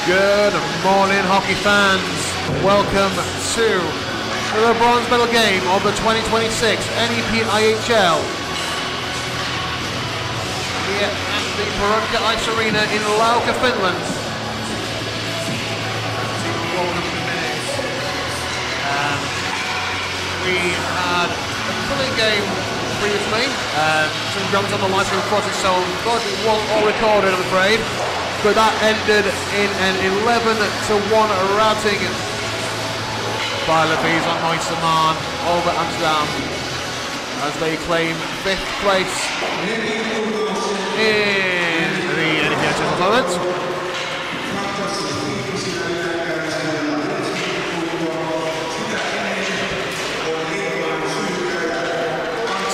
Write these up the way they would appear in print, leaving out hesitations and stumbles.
Good morning, hockey fans. Welcome to the bronze medal game of the 2026 NEPIHL here at the Laukaa Ice Arena in Laukaa, Finland. We had a brilliant game previously. Some drums on the live stream project, so it wasn't all recorded, I'm afraid. But that ended in an 11-1 routing by the Bees on Neusemann over Amsterdam as they claim 5th place in the NEPIHL tournament.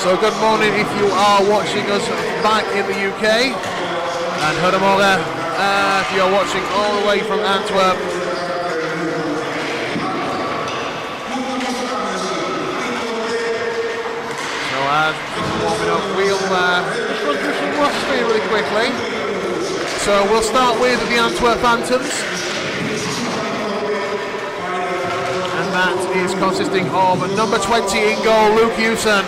So good morning if you are watching us back in the UK, and Goedemorgen if you are watching all the way from Antwerp. So as things are warming up, we'll run through some rough speed really quickly. So we'll start with the Antwerp Phantoms, and that is consisting of number 20 in goal, Luke Hewson.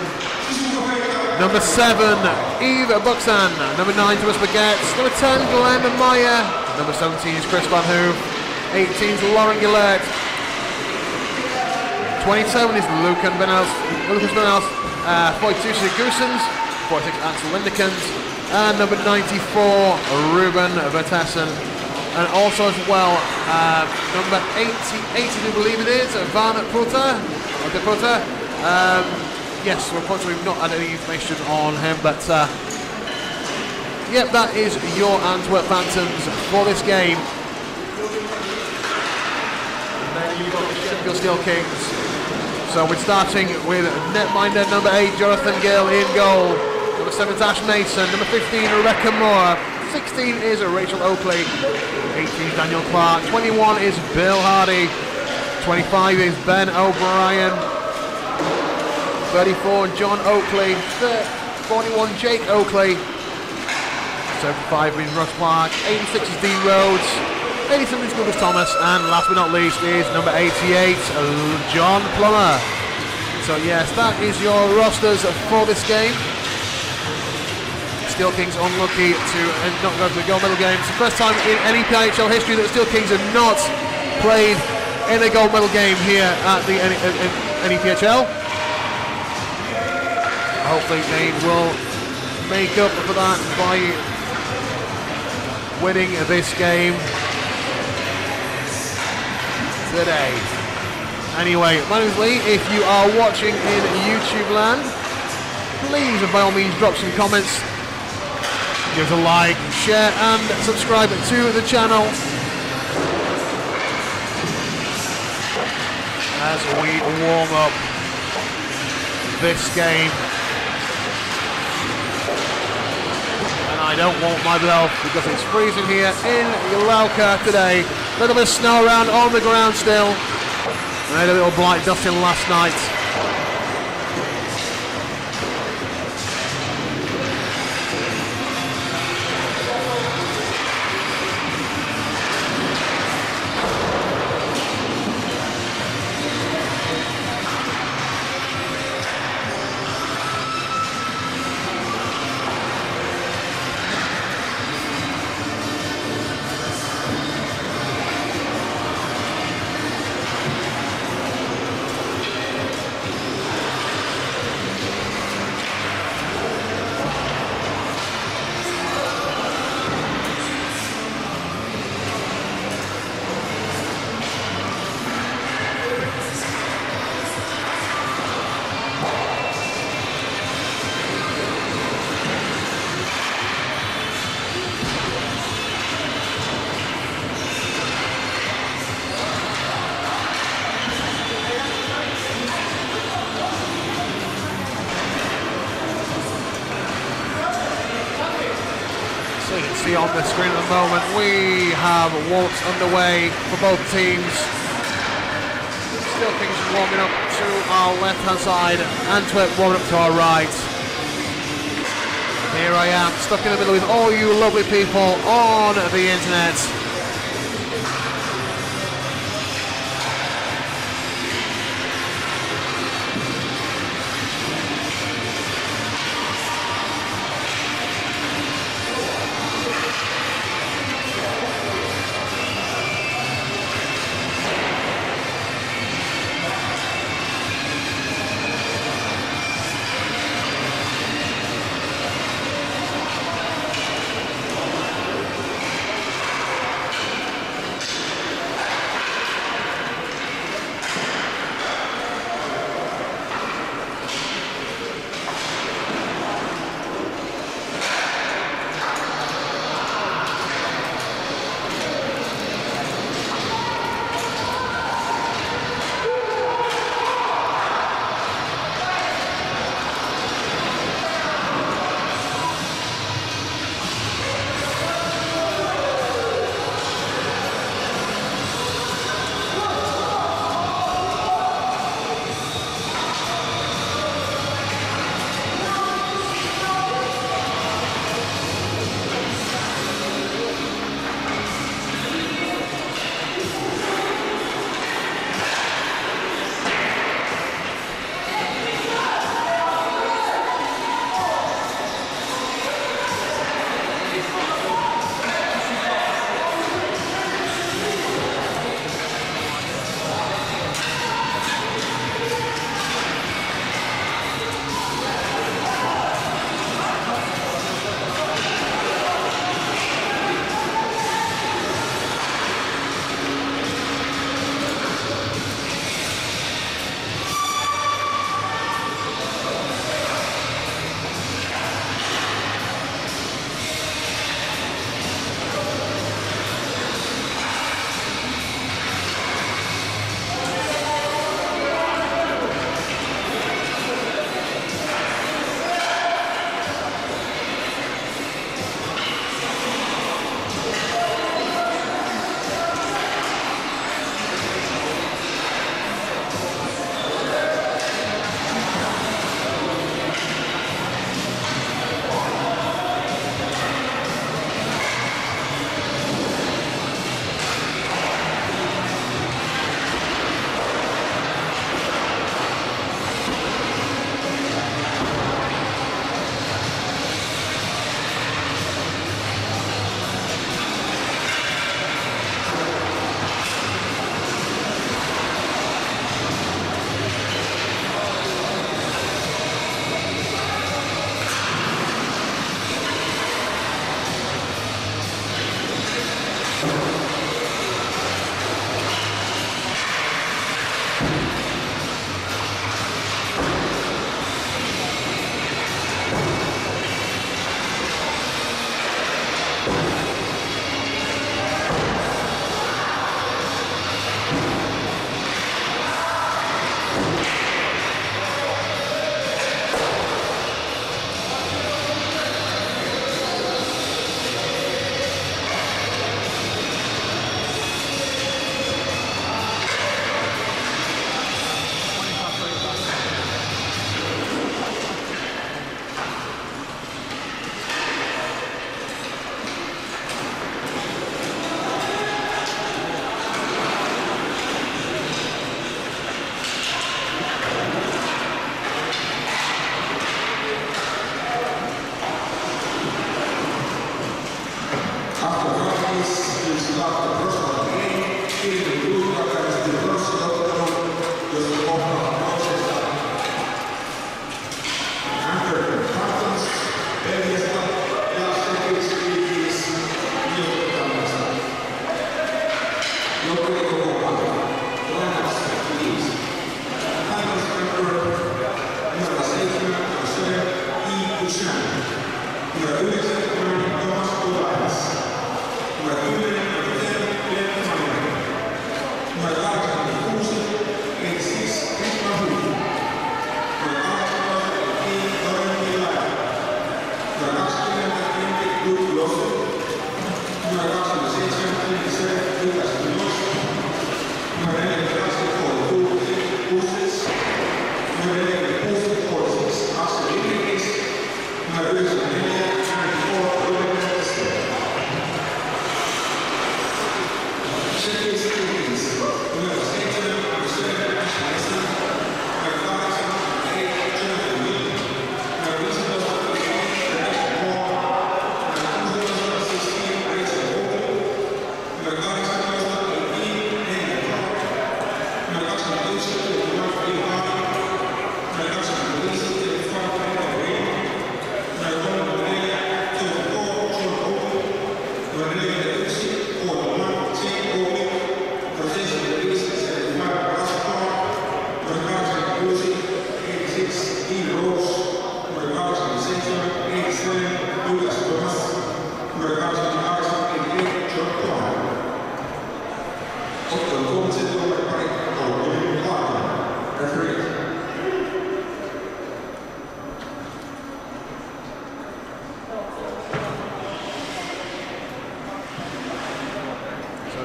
Number 7, Yves Buxan. Number 9, Thomas Baguette. Number 10, Glenn Meyer. Number 17 is Chris Van Hoof. 18 is Lauren Gillette. 27 is Lucas Van Els. 42 is Goosens. 46 Ansel Lindekens. And number 94, Ruben Vertessen. And also as well, number 80 I believe it is, Van Putter. Or De Putter. Yes, unfortunately we've not had any information on him, but yep, that is your Antwerp Phantoms for this game. And then you've got the Sheffield Steel Kings. So we're starting with netminder number 8, Jonathan Gill in goal. Number 7 is Ash Mason. Number 15, Rebecca Moore. 16 is Rachel Oakley. 18 is Daniel Clark. 21 is Bill Hardy. 25 is Ben O'Brien. 34, John Oakley. 41, Jake Oakley. 75 is Russ Clark. 86 is Dean Rhodes. 87 is Lucas Thomas. And last but not least is number 88, John Plummer. So yes, that is your rosters for this game. Steel Kings unlucky to not go to the gold medal game. It's the first time in NEPIHL history that Steel Kings have not played in a gold medal game here at the NEPIHL. Hopefully they will make up for that by winning this game today. Anyway, my name is Lee. If you are watching in YouTube land, please by all means drop some comments, give us a like, share and subscribe to the channel as we warm up this game. I don't want my blow because it's freezing here in Laukaa today. A little bit of snow around on the ground still. I had a little blight dusting last night. So you can see on the screen at the moment, we have walks underway for both teams. Steel Kings warming up to our left-hand side, Antwerp warming up to our right. Here I am, stuck in the middle with all you lovely people on the internet.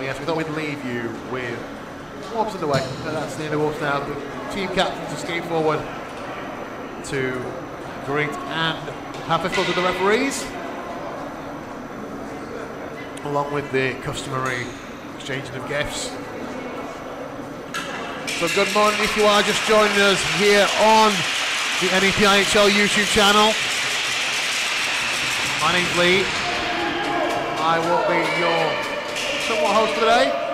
Yes, we thought we'd leave you with warm-ups underway. That's the end of warm-ups now. The team captains escape forward to greet and have fistfuls with the referees, along with the customary exchanging of gifts. So good morning if you are just joining us here on the NEPIHL YouTube channel. My name's Lee. I will be your somewhat host for today.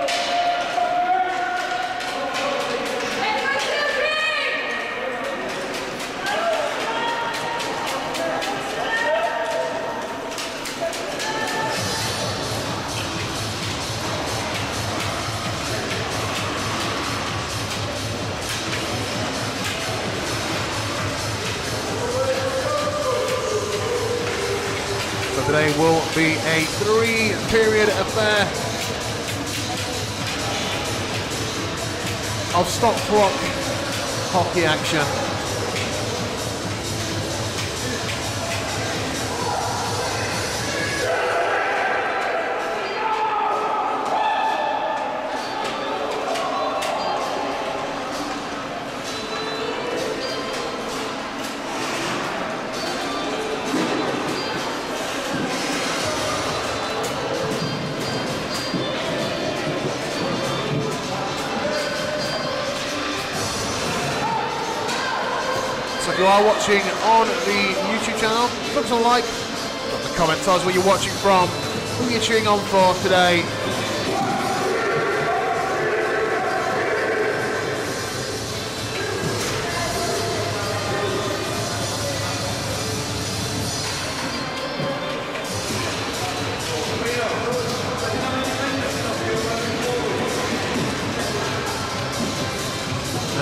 So today will be a 3-period affair of stop clock hockey action. So if you are watching on the YouTube channel, drop us a like, drop the comments, tell us where you're watching from, who you're cheering on for today.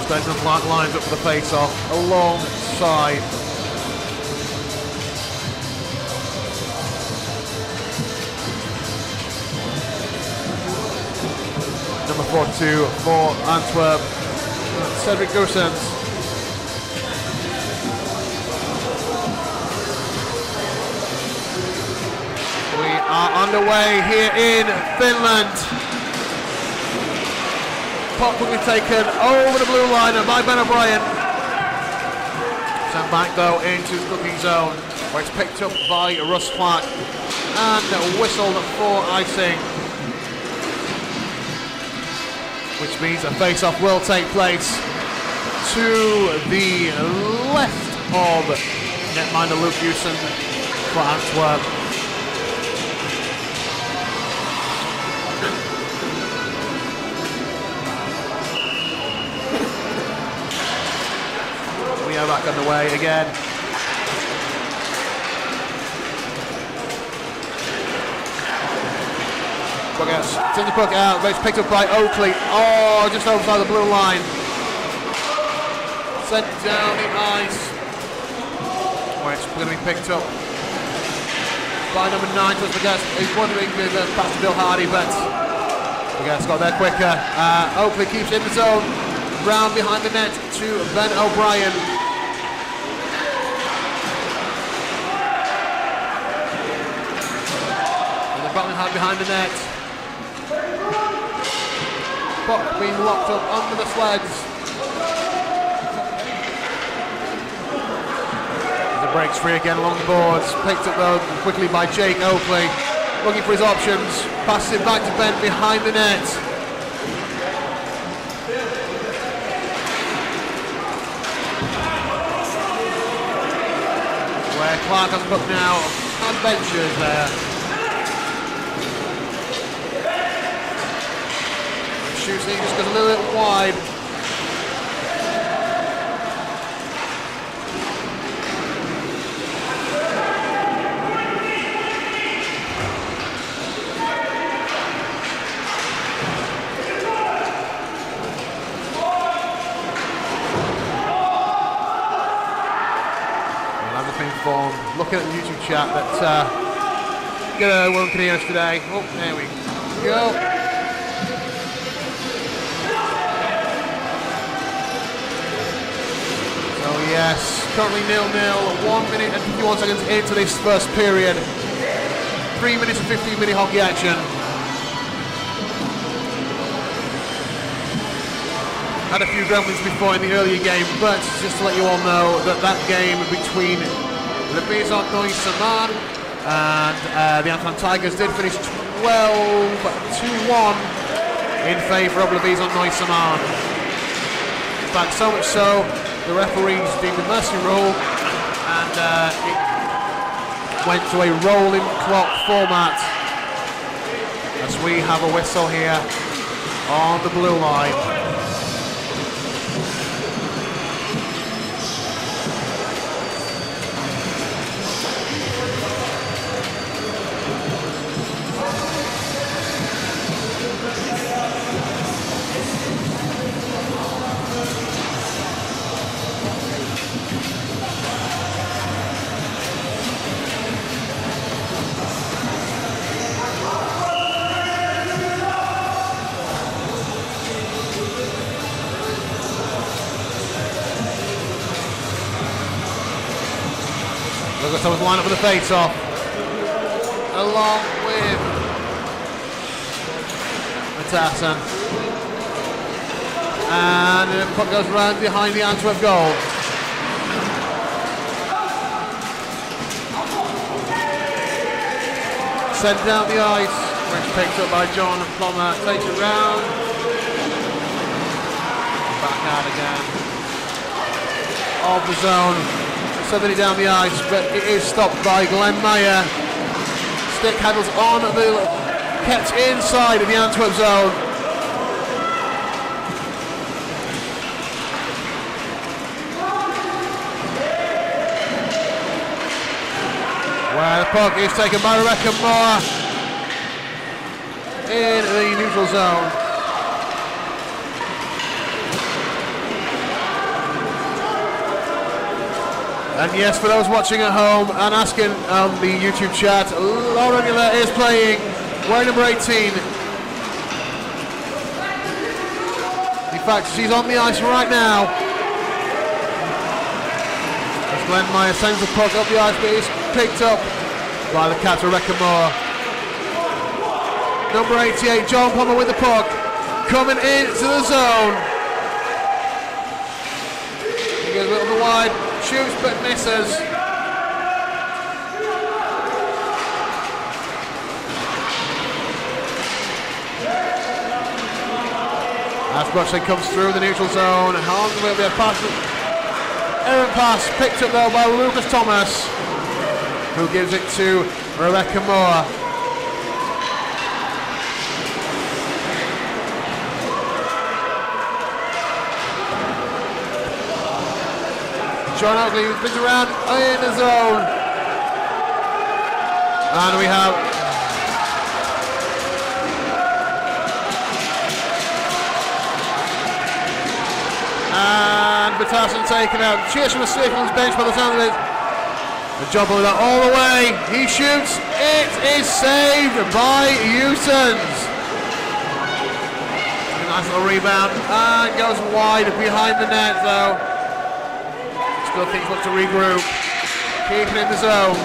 Benjamin Clark lines up for the face-off alongside number 42 for Antwerp, Cedric Goossens. We are underway here in Finland. Puck will be taken over the blue line by Ben O'Brien. Sent back though into the cooking zone, where it's picked up by Russ Clark and whistled for icing, which means a face-off will take place to the left of netminder Luke Hewson for Antwerp. We are back underway again. Sends the puck out, but it's picked up by Oakley. Oh, just outside the blue line. Sent down the ice. Where it's going to be picked up by number 9, Chris Baguette. He's wondering if it's past Bill Hardy, but Baguette's got there quicker. Oakley keeps in the zone. Round behind the net to Ben O'Brien. And they're battling hard behind the net. Puck being locked up under the sleds. The breaks free again along the boards. Picked up though quickly by Jake Oakley. Looking for his options. Passes it back to Ben behind the net. Where Clark has a puck now. Adventures there. Shooting just goes a little bit wide. been informed, looking at the YouTube chat, that Willem can hear us today. Oh, there we go. So yes, currently 0-0, 1 minute and 51 seconds into this first period. 3 minutes and 15 minute hockey action. Had a few gremlins before in the earlier game, but just to let you all know that that game between the Bison Neuseemann and the Anton Tigers did finish 12-1 in favour of the Bison Neuseemann. In fact, so much so, the referees deemed a mercy rule, and it went to a rolling clock format as we have a whistle here on the blue line. Thomas line up for the face-off, along with Matassa. And the puck goes round behind the Antwerp goal. Sent down the ice, which picked up by John Plummer, takes it round. Back out again. Of the zone. Sending it down the ice, but it is stopped by Glenn Meyer. Stick handles on the kept inside of the Antwerp zone. Where the puck is taken by Rebecca Moore in the neutral zone. And yes, for those watching at home and asking on the YouTube chat, Lauren is playing, wearing number 18. In fact, she's on the ice right now. As Glenn Meyer sends the puck up the ice, but it's picked up by the cat, Rebecca Moore. Number 88, John Plummer with the puck, coming into the zone. He goes a little bit wide. Shoots but misses. As Brookside comes through the neutral zone, and on will be a pass. Errant pass picked up though by Lucas Thomas, who gives it to Rebecca Moore. John Oakley spins around in the zone. And we have and Batassin taken out. Cheers from the Steelkings bench by the sound of it. The job of that all the way. He shoots. It is saved by Utens. Nice little rebound and goes wide behind the net though. Still things look to regroup. Keeping in the zone.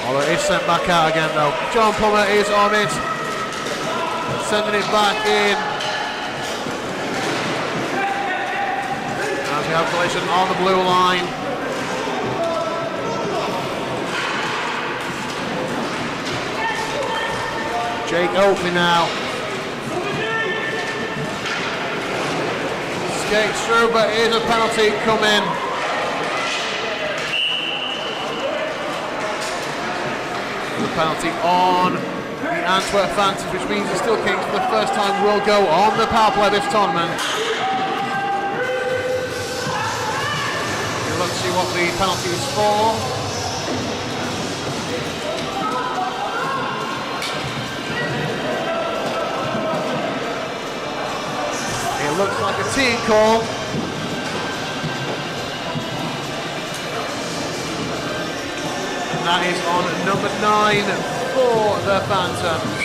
Although it is sent back out again though. John Plummer is on it. Sending it back in. As we have collision on the blue line. Jake Oakley now. Skates through, but here's a penalty coming. The penalty on the Antwerp Phantoms, which means the Steelkings for the first time will go on the power play this tournament. Let's see what the penalty is for. looks like a team call. And that is on number 9 for the Phantoms.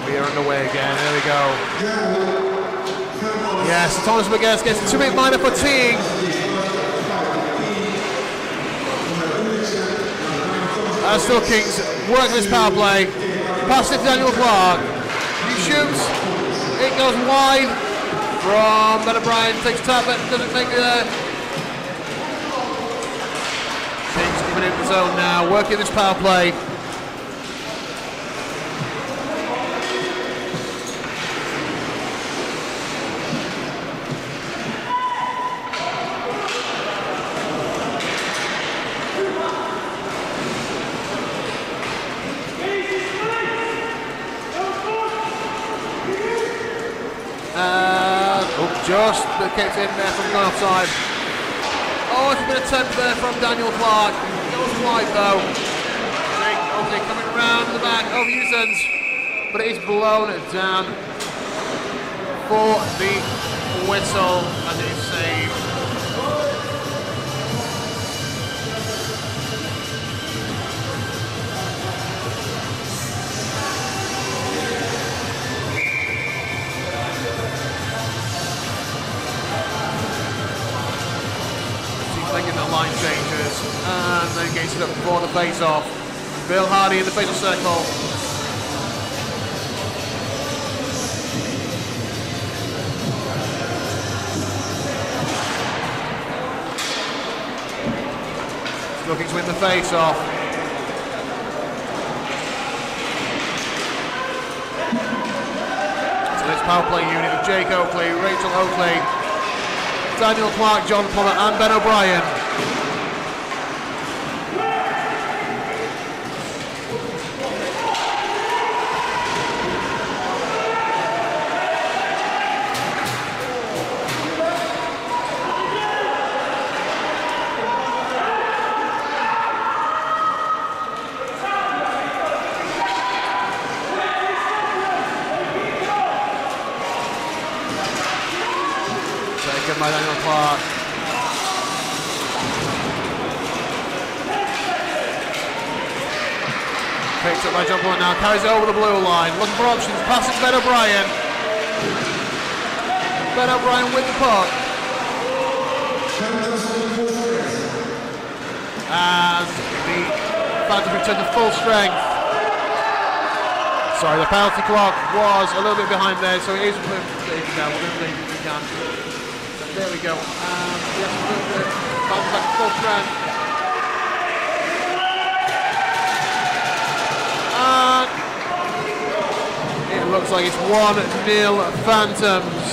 We are underway again, there we go. Yes, Thomas McGuinness gets a 2-minute minor for teeing. STEELKINGS working this power play. Pass it to Daniel Clark. He shoots. It goes wide from Ben O'Brien. Takes tap, but doesn't make it there. Kings keeping it in the zone now. Working this power play. Just kicked in there from going offside. Oh, it's been a attempt there from Daniel Clark. It goes wide though. Jake Oakley coming around the back of Houston's, but it is blown down for the whistle and it is saved. Making the line changes and then gets it up for the face-off. Bill Hardy in the fatal circle. Looking to win the face-off. So this power play unit of Jake Oakley, Rachel Oakley, Daniel Clark, John Plummer and Ben O'Brien. By Daniel Clark. Picked up by John Blunt now, carries it over the blue line, looking for options, passes Ben O'Brien. Ben O'Brien with the puck. As the Phantoms return to full strength. Sorry, the penalty clock was a little bit behind there, so it is down. We're going to leave if we can. There we go. Yes, back to full strength. And it looks like it's 1-0 Phantoms.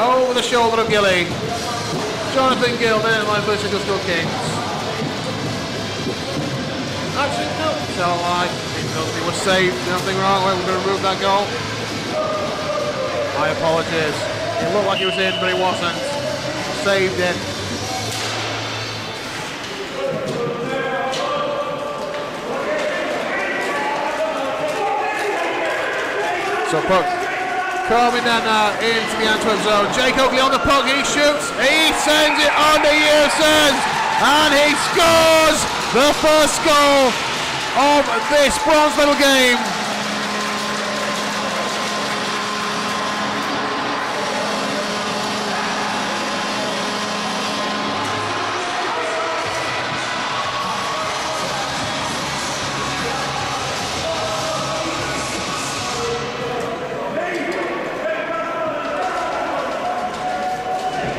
Over the shoulder of Gilly. Jonathan Gill, man, line versus STEELKINGS. Actually, no, it's all right. It was saved. Nothing wrong. We're going to remove that goal. My apologies. It looked like it was in, but it wasn't. Saved it. So puck coming down now into the Antwerp zone. Jake Oakley on the puck. He shoots. He sends it on to Houston, and he scores the first goal of this bronze medal game.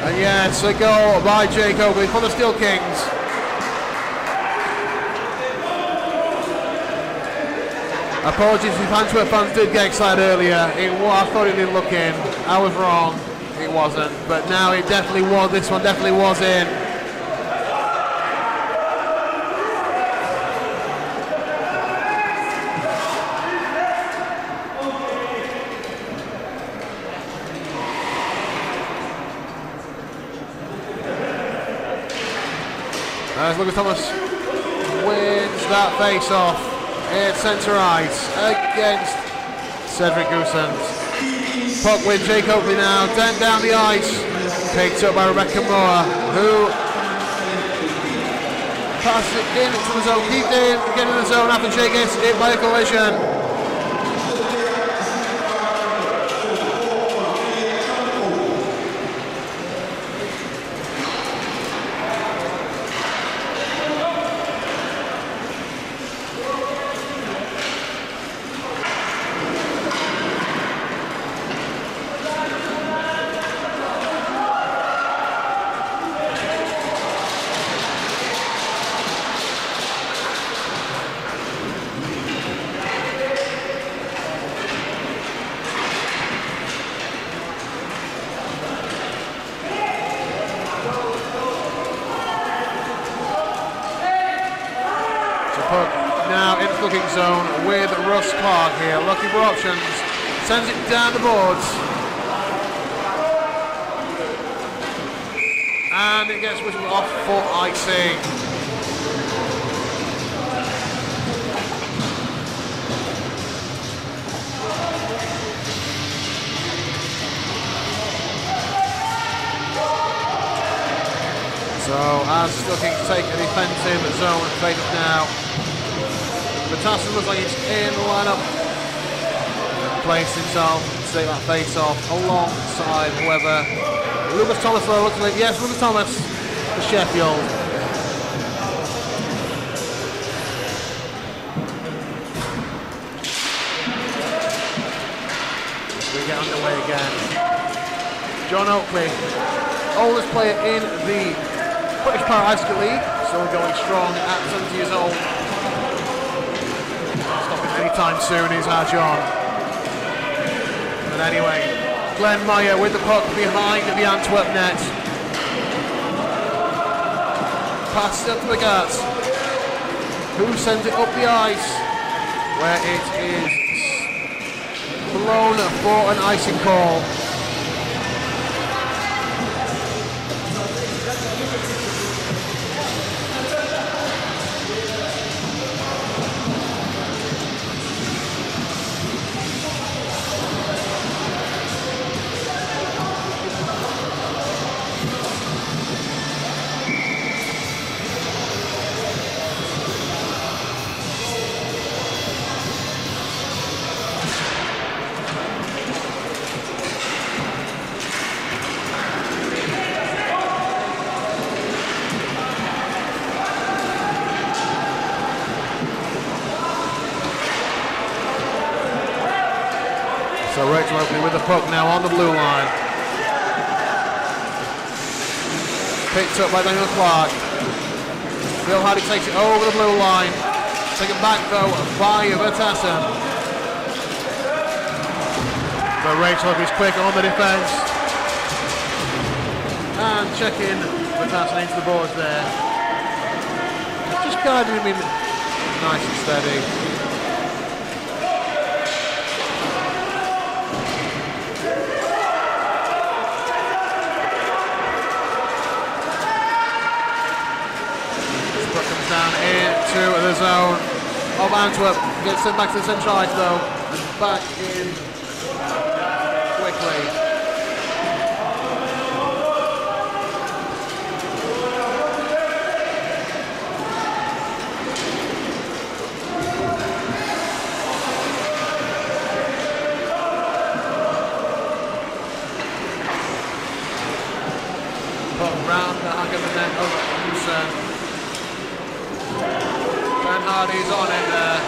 And yes, a goal by Jake Oakley for the STEELKINGS. Apologies if Antwerp fans did get excited earlier. I thought it didn't look in. I was wrong. It wasn't. But now it definitely was. This one definitely was in. as Lucas Thomas wins that face-off. It's centre ice against Cedric Goosens. Puck with Jake Oakley now, down the ice. Picked up by Rebecca Moore, who passes it into the zone, keep in, get in the zone after Jake gets hit by a collision. Now in the looking zone with Russ Clark here, looking for options, sends it down the boards, and it gets whistled off for icing. So as looking to take a defensive zone fade up now. Vatasen looks like he's in the lineup. Placed himself to take that face off alongside whoever. Lucas Thomas though looks like, yes, Lucas Thomas for Sheffield. We get underway again. John Oakley, oldest player in the British Para Ice Hockey League, still going strong at 70 years old. Anytime soon is our John. But anyway, Glenn Meyer with the puck behind the Antwerp net. Passes it up to the guards, who sends it up the ice, where it is blown for an icing call. So Rachel Oakley with the puck now on the blue line. Picked up by Daniel Clark. Bill Hardy takes it over the blue line. Taken back though by Vatasen. But Rachel Oakley's quick on the defence. And checking Vatasen into the boards there. Just guiding him in nice and steady. Down into the zone of Antwerp. Gets sent back to the central ice though. And back in quickly. Put round the back of the net over Lucerne. Hardy's on in there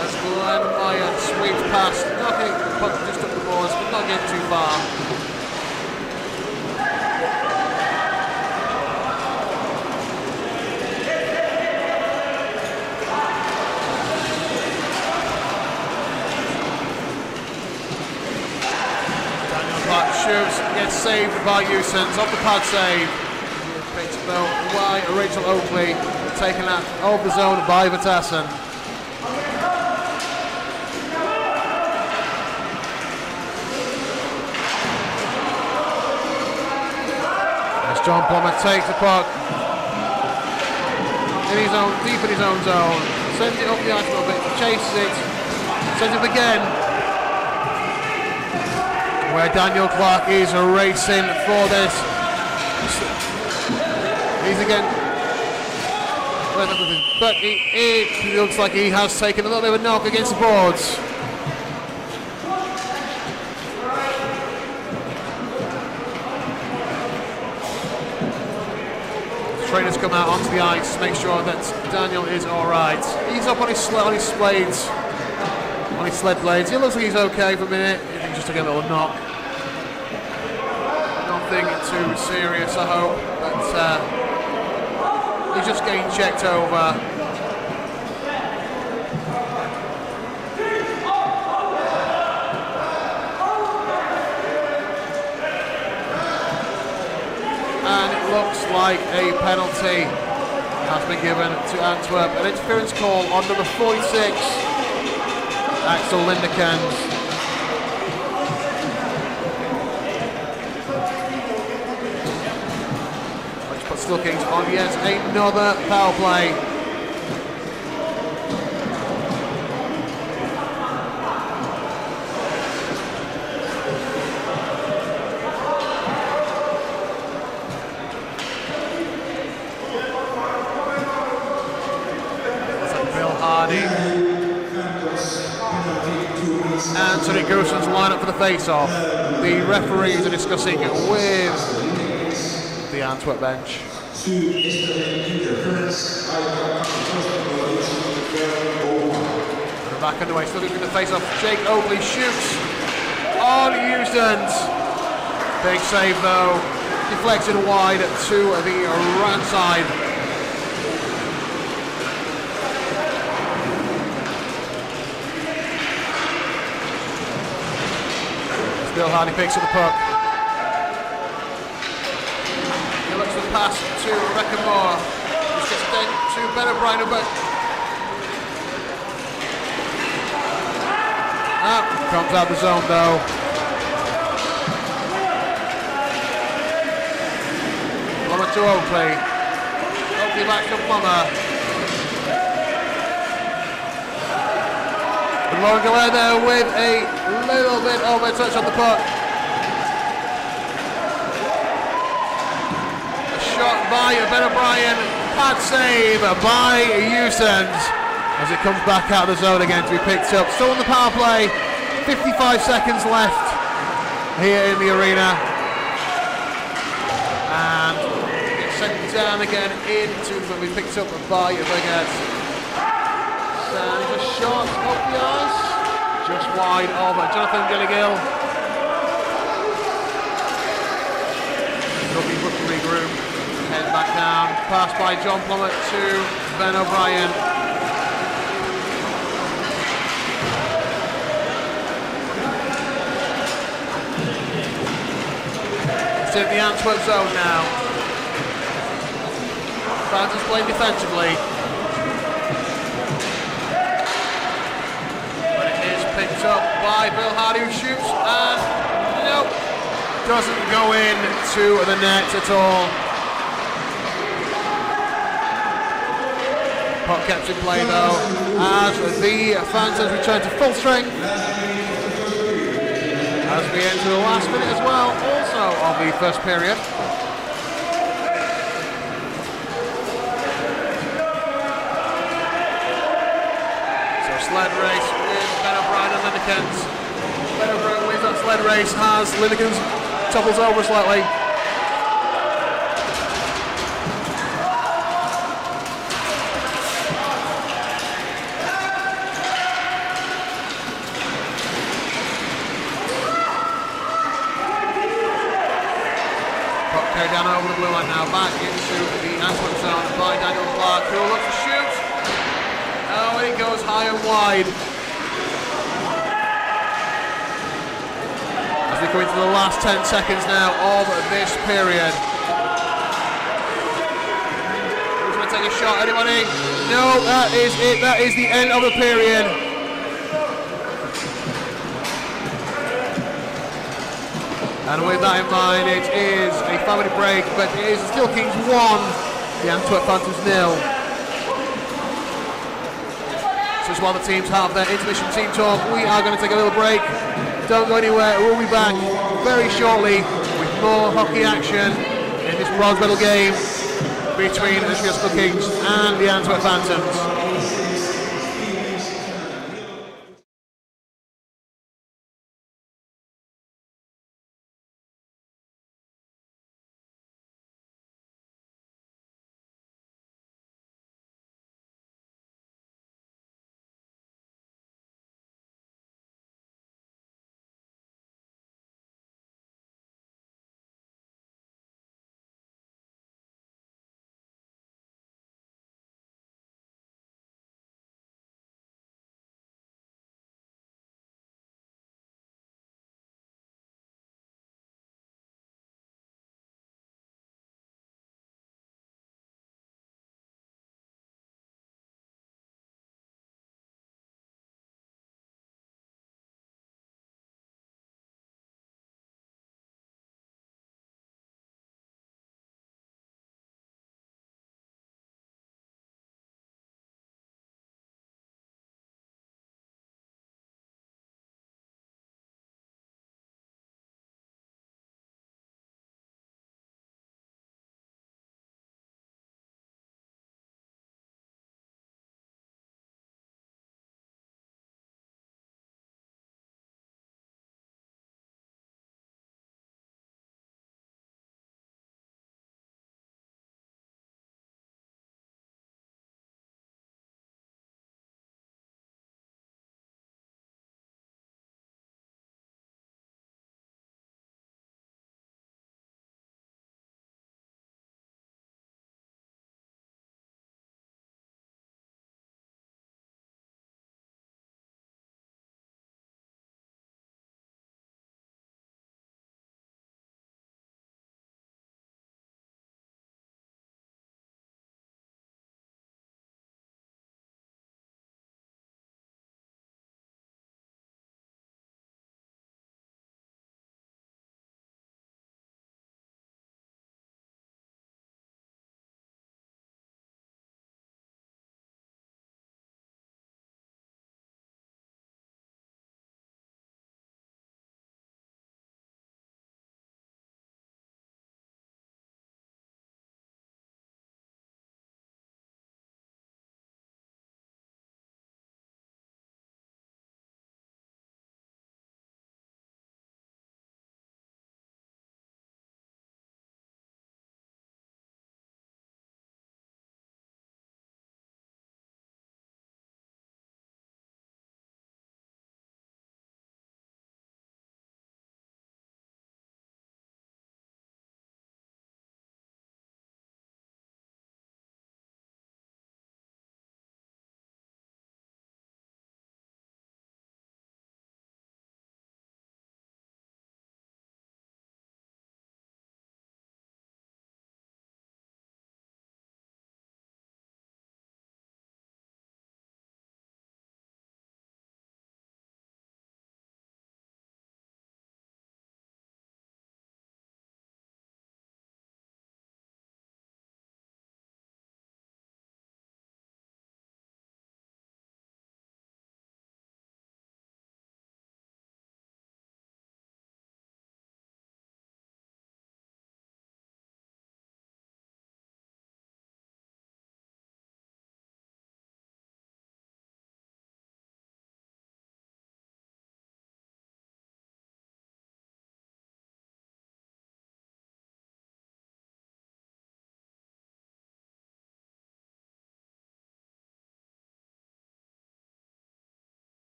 as Glenn Meyer sweeps past, knocking the puck just up the boards, but not getting too far. Daniel Clark shoots, gets saved by Usens, off the pad save. Picked though by Rachel Oakley. Taken out of the zone by Vatasen. As John Plummer takes the puck, in his own, deep in his own zone. Sends it up the ice a little bit, chases it, sends it up again. Where Daniel Clark is racing for this. He's again. But it looks like he has taken a little bit of a knock against the boards. Trainers come out onto the ice to make sure that Daniel is alright. He's up on his blades. On his sled blades. He looks like he's okay for a minute. He just took a little knock. Nothing too serious, I hope. But he's just getting checked over. And it looks like a penalty has been given to Antwerp. An interference call on number 46, Axel Lindekens. Which puts STEELKINGS on yet another foul play. Anthony Goossens line up for the face-off. The referees are discussing with the Antwerp bench. We're back underway, still looking at the face-off. Jake Oakley shoots on Houston's. Big save though, deflected wide to the right side. Bill Hardy picks up the puck. He looks to pass to Rebecca Moore. Just gets then to Ben O'Brien, but comes out the zone though. Plummer to Oakley. Oakley back to Plummer. Lauren Gallagher there with a little bit of a touch on the puck. A shot by Ben O'Brien, pad save by Houston's as it comes back out of the zone again to be picked up. Still on the power play, 55 seconds left here in the arena. And it's sent down again into the be picked up by Bighead. And a shot off the ice, just wide of Jonathan Gilligill. Looking for to regroup, head back down, pass by John Plummer to Ben O'Brien. It's in the Antwerp zone now. Fountains playing defensively. Picked up by Bill Hardy, who shoots and nope, doesn't go in to the net at all. Puck kept in play though as the Phantoms return to full strength as we enter the last minute as well, also of the first period. So sled race with Ben O'Brien and Lindekens. Ben O'Brien wins that sled race as Lindekens topples over slightly. Puck carried down over the blue line now, back into the Antwerp zone by Daniel Clark, who will look to shoot. Oh, it goes high and wide. As we go into the last 10 seconds now of this period. Who's going to take a shot? Anybody? No, that is it. That is the end of the period. And with that in mind, it is a family break, but it is STEELKINGS 1, the Antwerp Phantoms 0. So just while the teams have their intermission team talk, we are going to take a little break. Don't go anywhere. We'll be back very shortly with more hockey action in this bronze medal game between the STEELKINGS and the Antwerp Phantoms.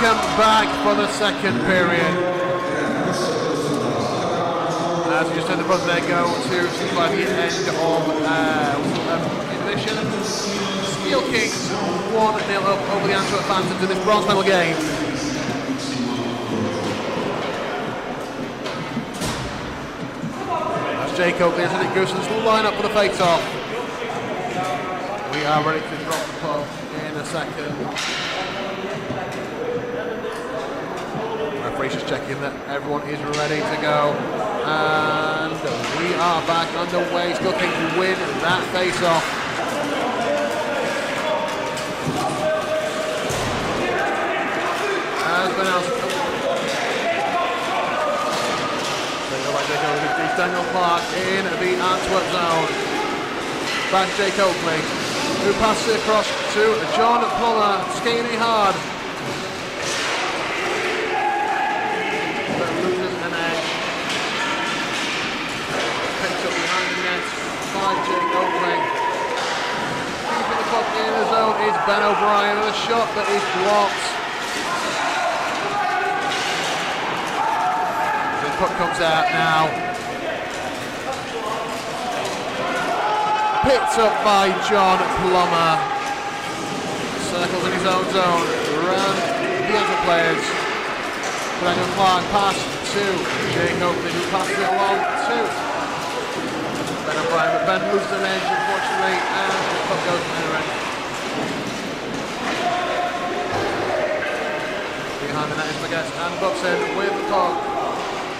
Welcome back for the second period. As we just heard the buzzer there go to by the end of position. Steel Kings 1-0 up over the Antwerp Phantoms in this bronze medal game. That's Jake Oakley and Cedric Goossens line up for the face-off. We are ready to drop the puck in a second. Referee's just checking that everyone is ready to go. And we are back underway. Steel Kings win that face-off. As been out. Daniel Clark in the Antwerp zone. Back Jake Oakley, who passes it across to John Plummer, skating hard. But loses an edge. Picks up behind the net by Jake Oakley. Keeping the puck in the zone is Ben O'Brien with a shot that is blocked. The puck comes out now. Picked up by John Plummer. Circles in his own zone. Around the other players. Daniel Clark pass to Jake Oakley, who passes it along to Ben O'Brien. But Ben loses an edge, unfortunately, and the puck goes to Aaron. Behind the net is Baguette and Buxton with the puck.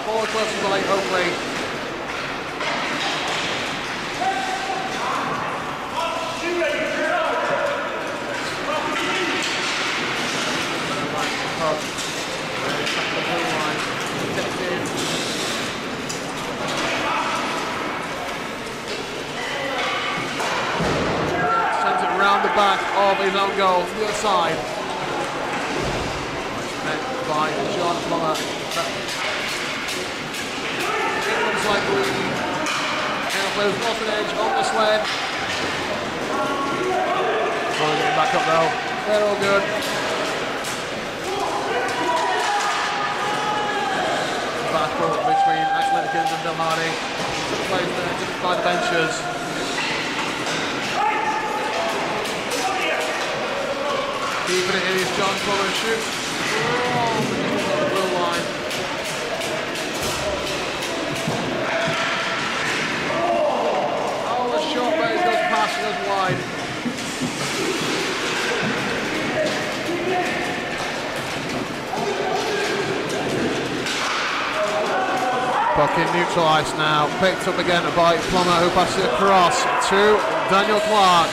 Forward close to by Oakley. Sends it round the back of his own goal to the other side. Met by John Plummer. It looks like the players lost an edge on the sled. Getting back up though. They're all good. Battle between Ash Linkins and Bill Hardy. Plays there just by the benches. Keeping it in is John Plummer, shoots from the blue line. Oh, the shot, but it goes past, it goes wide. Puck in neutral ice now, picked up again by Plummer, who passes it across to Daniel Clark.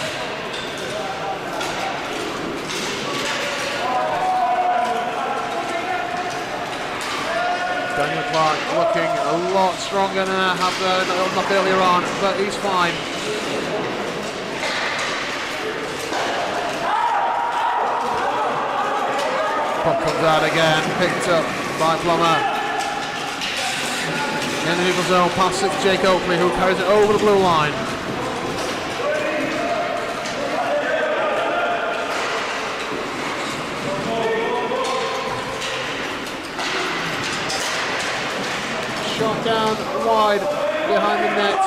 Daniel Clark looking a lot stronger than I have knocked earlier on, but he's fine. Puck comes out again, picked up by Plummer. In the neutral zone, pass it to Jake Oakley, who carries it over the blue line. Shot down wide behind the net.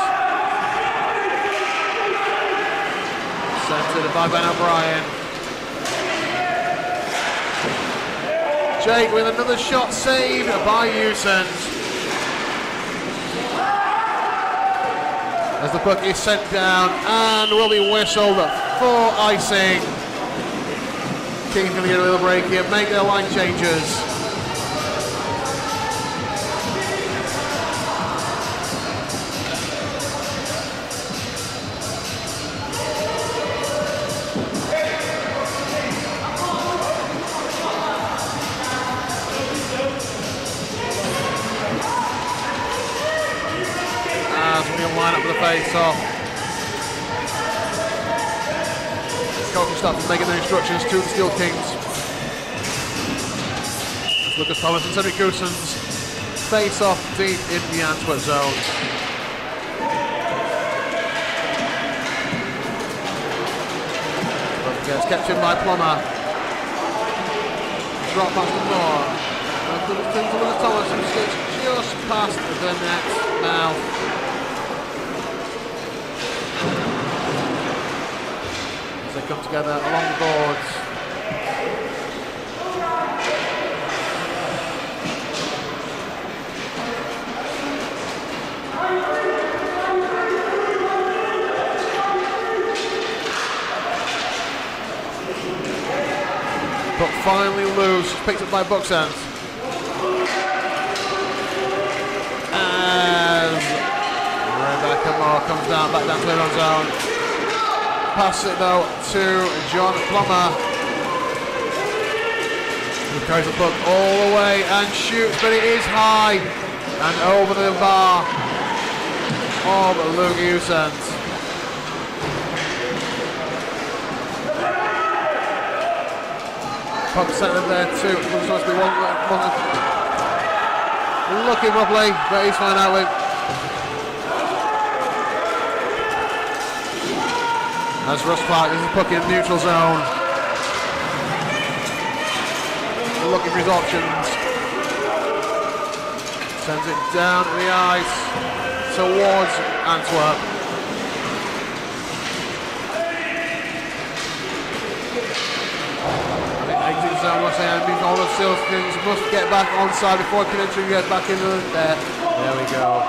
Centered by Ben O'Brien. Jake with another shot saved by Goossens. As the puck is sent down and will be whistled for icing. Kings going to get a little break here, make their line changes. Line up for the face-off. Coaching staff making their instructions to the Steel Kings. As Lucas Thomas and Cedric Goossens face-off deep in the Antwerp zone. But gets kept in by Plummer. Drop past the floor. Lucas Thomas who skips just past the net now. as they come together along the boards. But finally loose, picked up by Bucksens. As Rebecca Moore comes down, back down to her own zone. Pass it though to John Plummer, who carries the puck all the way and shoots, but it is high and over the bar of Luke Usens. Puck centre there too. Looks supposed to be one looking lovely, but he's fine out with. As Russ Clark, this is puck in neutral zone. Looking for his options. Sends it down to the ice towards Antwerp. Exit zone, what's saying? All the STEELKINGs must get back onside before Knittering gets back into there. There we go.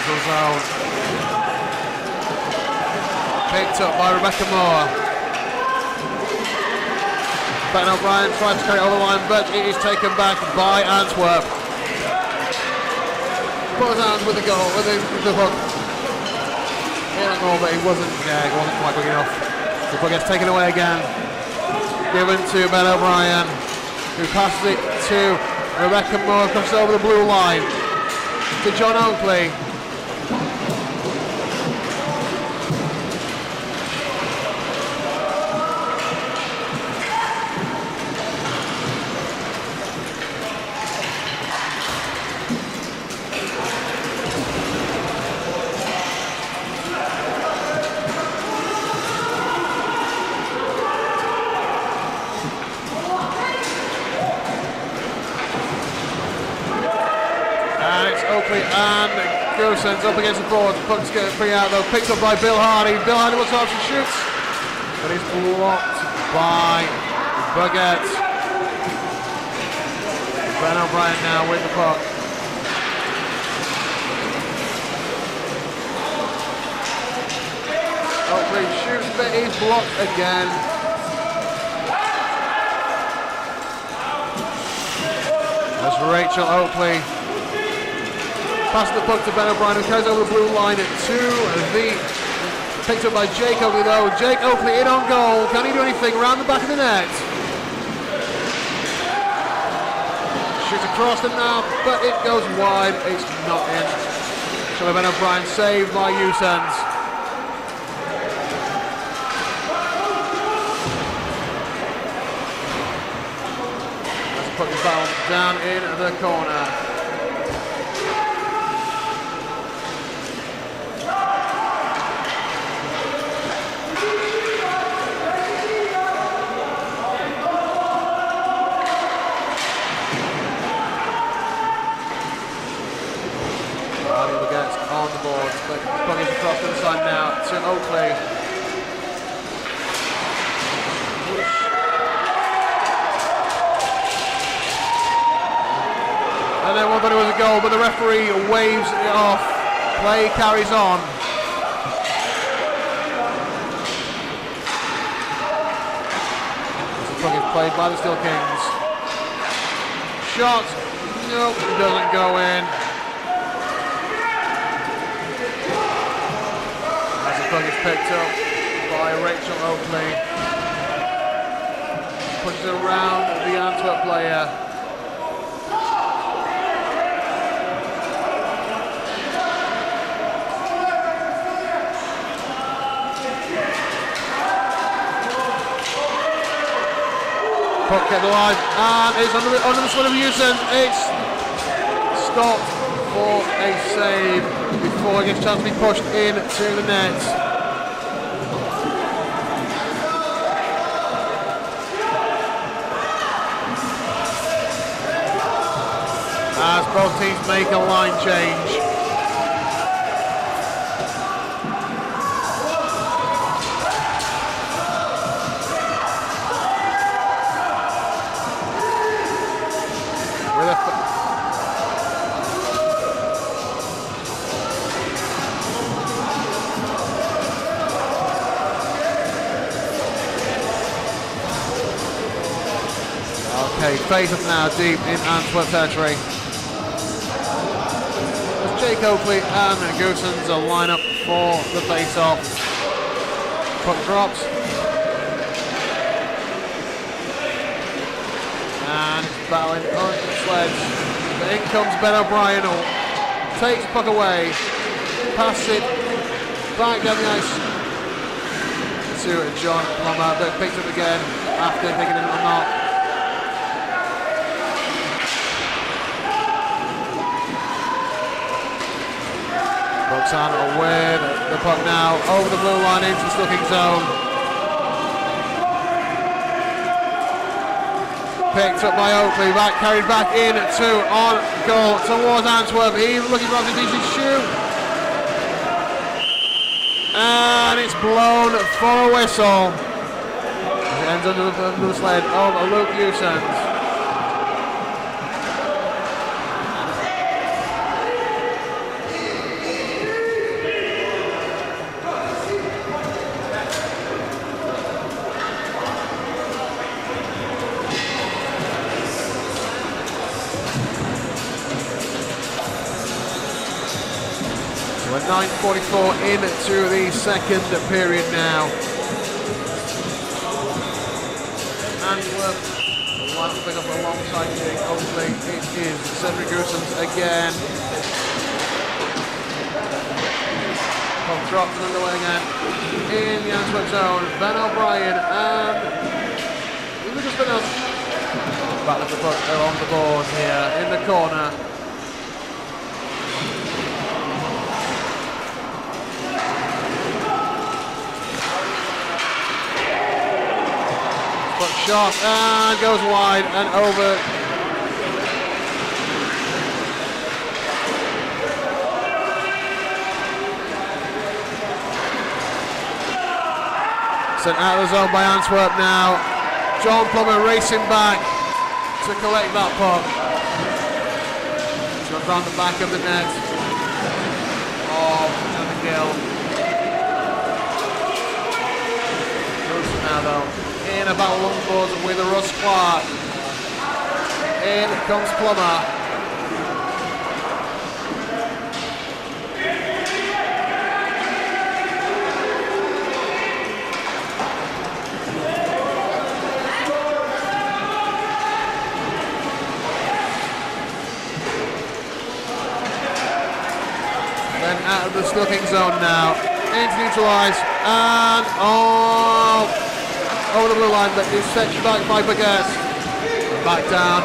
Zone. Picked up by Rebecca Moore. Ben O'Brien tries to carry it over the line, but it is taken back by Antwerp. Put his hands with the goal, with the hook. In a goal, but it wasn't quite big enough. The puck gets taken away again. Given to Ben O'Brien, who passes it to Rebecca Moore, crosses over the blue line to John Oakley. And Goosen's up against the board. Puck's getting free out though. Picked up by Bill Hardy. Bill Hardy looks off and shoots, but he's blocked by Buggett. Ben O'Brien now with the puck. Oakley shoots, but he's blocked again. That's Rachel Oakley. Pass the puck to Ben O'Brien, who carries over the blue line at 2. Picked up by Jake Oakley though. Jake Oakley in on goal. Can he do anything around the back of the net? Shoots across the net, but it goes wide. It's not in. So Ben O'Brien saved by Usens. As the puck is battled down in the corner. On the board, but puck is across to the side now to Oakley. And then one thought it was a goal, but the referee waves it off. Play carries on. The puck is played by the STEELKINGs. Shot, nope, it doesn't go in. Puck is picked up by Rachel Oakley. Pushes it around the Antwerp player. Puck kept alive, and it's under the sled of Houston. It's stopped for a save before it gets a chance to be pushed into the net. As both teams make a line change. Okay, face up now deep in Antwerp territory. As Jake Oakley and Goosens will line up for the face-off. Puck drops. And it's battling on the sledge. But in comes Ben O'Brien, who takes the puck away, passes it back down the ice to John Plummer, but picks it up again after taking it a knock. Roxana with the puck now over the blue line into the Steelking zone. Picked up by Oakley, carried back in to on goal towards Antwerp. He's looking for a decent shoot. And it's blown for a whistle. It ends under the sled of Luke Houston. We're 9:44 into the second period now. Antwerp will line to pick up alongside Jake Oakley. It is Cedric Goosens again. Puck dropped and underway again in the Antwerp zone. Ben O'Brien and Lucas Bennett back with the puck on the board here in the corner. Shot and goes wide and over. Sent out of the zone by Antwerp now. John Plummer racing back to collect that puck. It's around the back of the net. Gill. Goes now though. In about long boards with Russ Clark. In comes Plummer. Then out of the Steelking zone now. Into neutralise and over the blue line, but is set back by Baguette. Back down.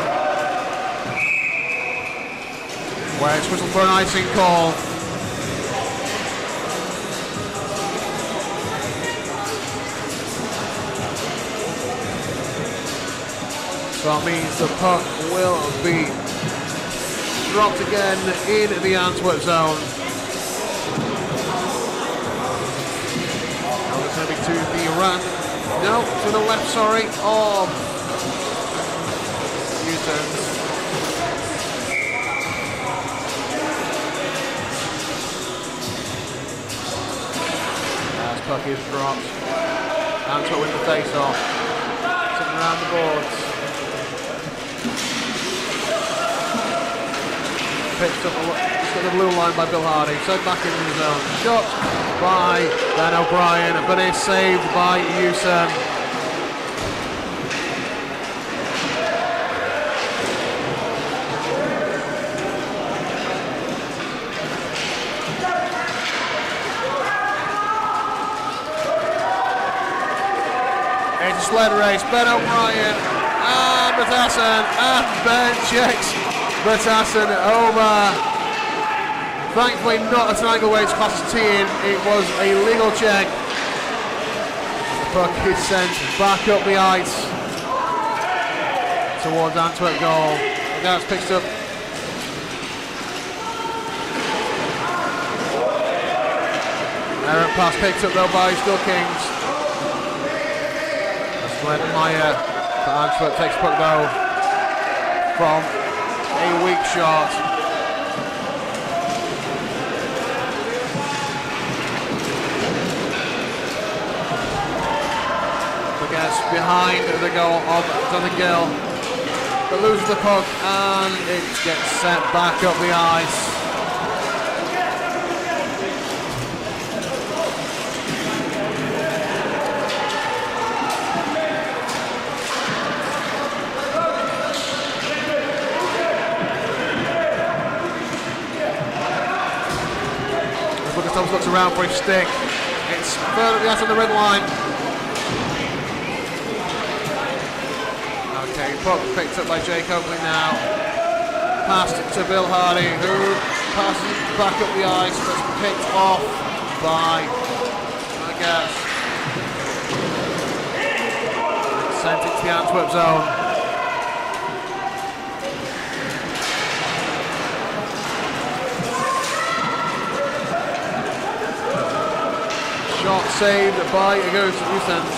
Where it's whistled for an icing call. So that means the puck will be dropped again in the Antwerp zone. Now it's going to be to the run. No, to the left, sorry, of U-turns. As puck is dropped. Antwerp with the face-off. Sitting around the boards. Picked up the blue line by Bill Hardy. Sent back into the zone. Shot by Ben O'Brien, but it's saved by Houston. It's a sled race. Ben O'Brien And Batassen, and Ben checks Batassen over. Thankfully not a triangle where it's class T in, it was a legal check. The puck is sent back up the ice towards Antwerp goal. Now it's picked up. Errant pass picked up though by STEELKINGS. Meyer for Antwerp takes puck though from a weak shot. Gets behind the goal of Donegal, but loses the puck and it gets sent back up the ice. Thomas looks around for his stick. It's further up the ice on the red line. Okay, puck picked up by Jake Oakley now. Passed to Bill Hardy, who passes back up the ice, but picked off by Gas. Sent it to the Antwerp zone. Shot saved by Goosens.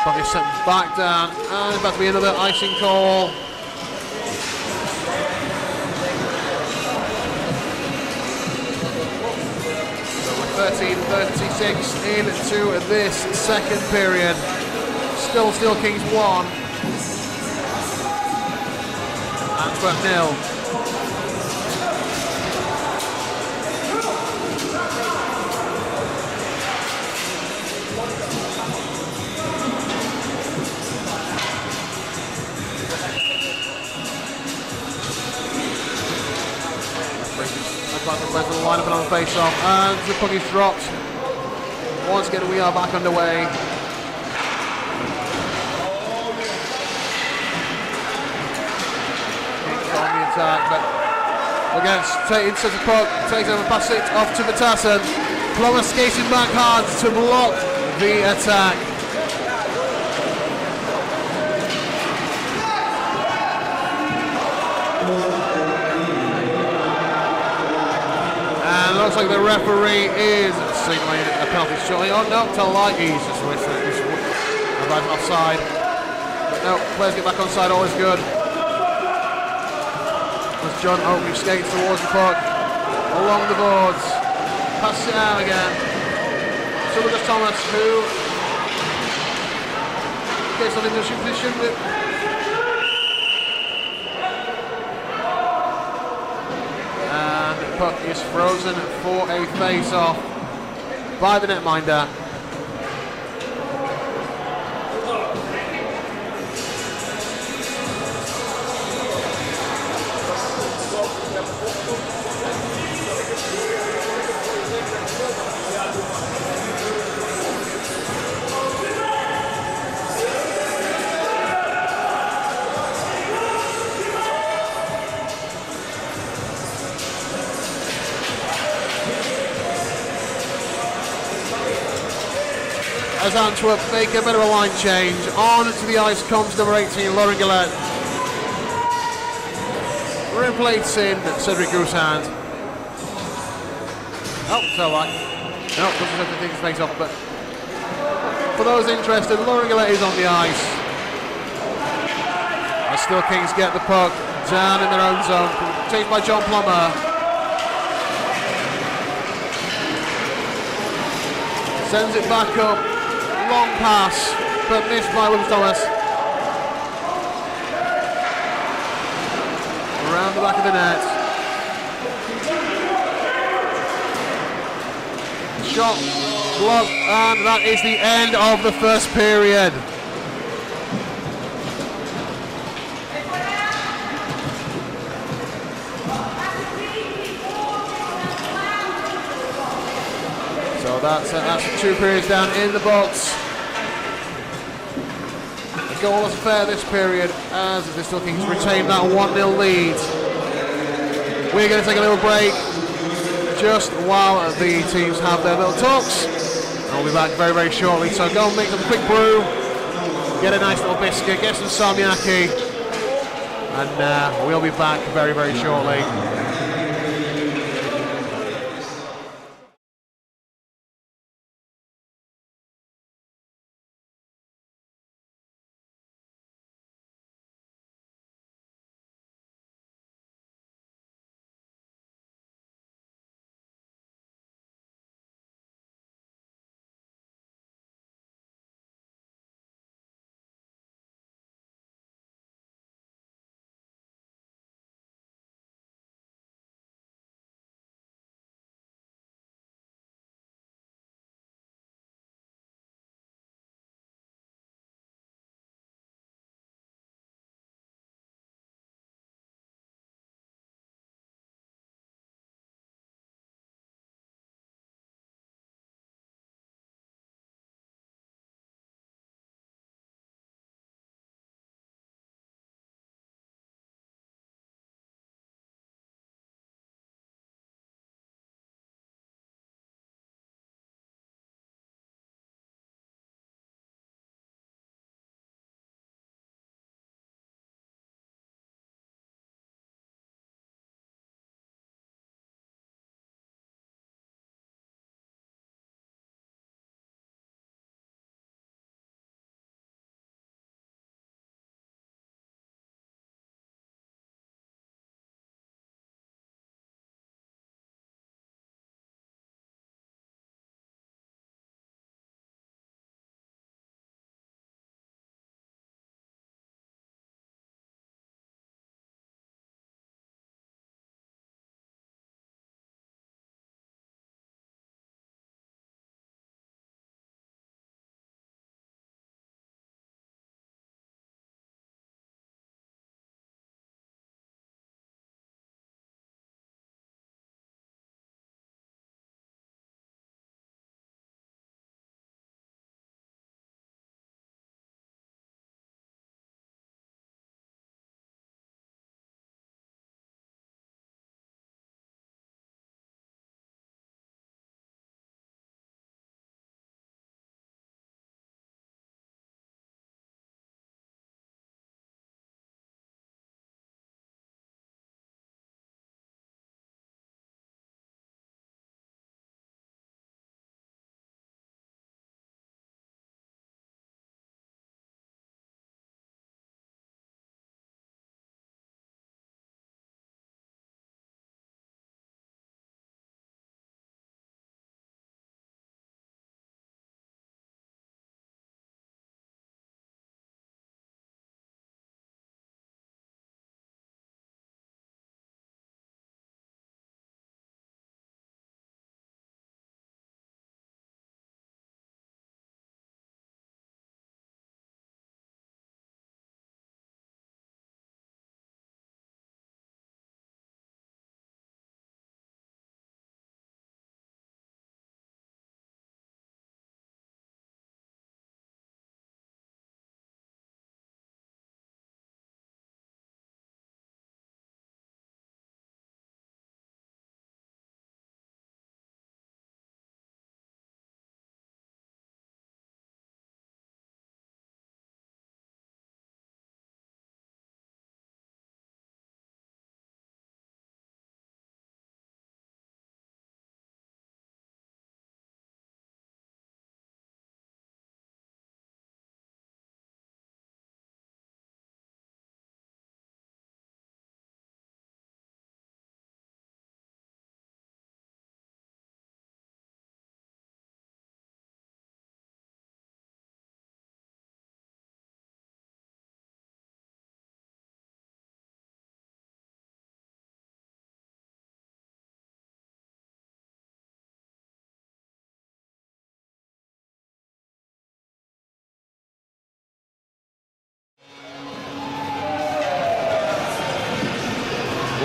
Puck is sent back down, and about to be another icing call. So we're 13:36 into this second period. Still STEELKINGS 1, Antwerp 0. Plays the line up and on the face off, and the puck is dropped. Once again, we are back underway. Kings on the attack, but against inside the puck, takes over, pass it off to Batassen. Plummer skating back hard to block the attack. Looks like the referee is signaling a penalty shortly. Oh no, tell a lie, he's just whistling. He's about offside. But no, players get back on side, always good. As John Oakley skates towards the puck, along the boards, passes it out again. So Lucas Thomas, who gets on in the shooting position with. Puck is frozen for a face-off by the netminder. As Antwerp make a bit of a line change, on to the ice comes number 18, Lauren Gillette. Replacing Cedric Gooshand. Oh, so like. No, doesn't have to take his face off, but for those interested, Lauren Gillette is on the ice. As STEELKINGS get the puck down in their own zone, taken by John Plummer. Sends it back up. Long pass, but missed by Lucas Thomas. Around the back of the net. Shot blocked, and that is the end of the first period. So that's 2 periods down in the box. goalless affair this period as the STEELKINGS retain that 1-0 lead. We're going to take a little break just while the teams have their little talks. And we'll be back very, very shortly. So go and make them a quick brew, get a nice little biscuit, get some salmiakki, and we'll be back very, very shortly.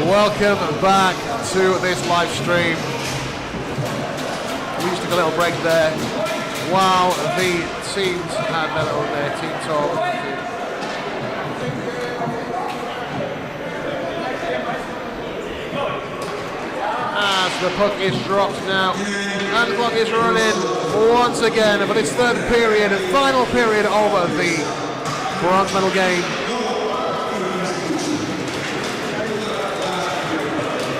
Welcome back to this live stream. We just took a little break there while the teams had their team talk. The puck is dropped now, and the clock is running once again for this third period and final period of the bronze medal game.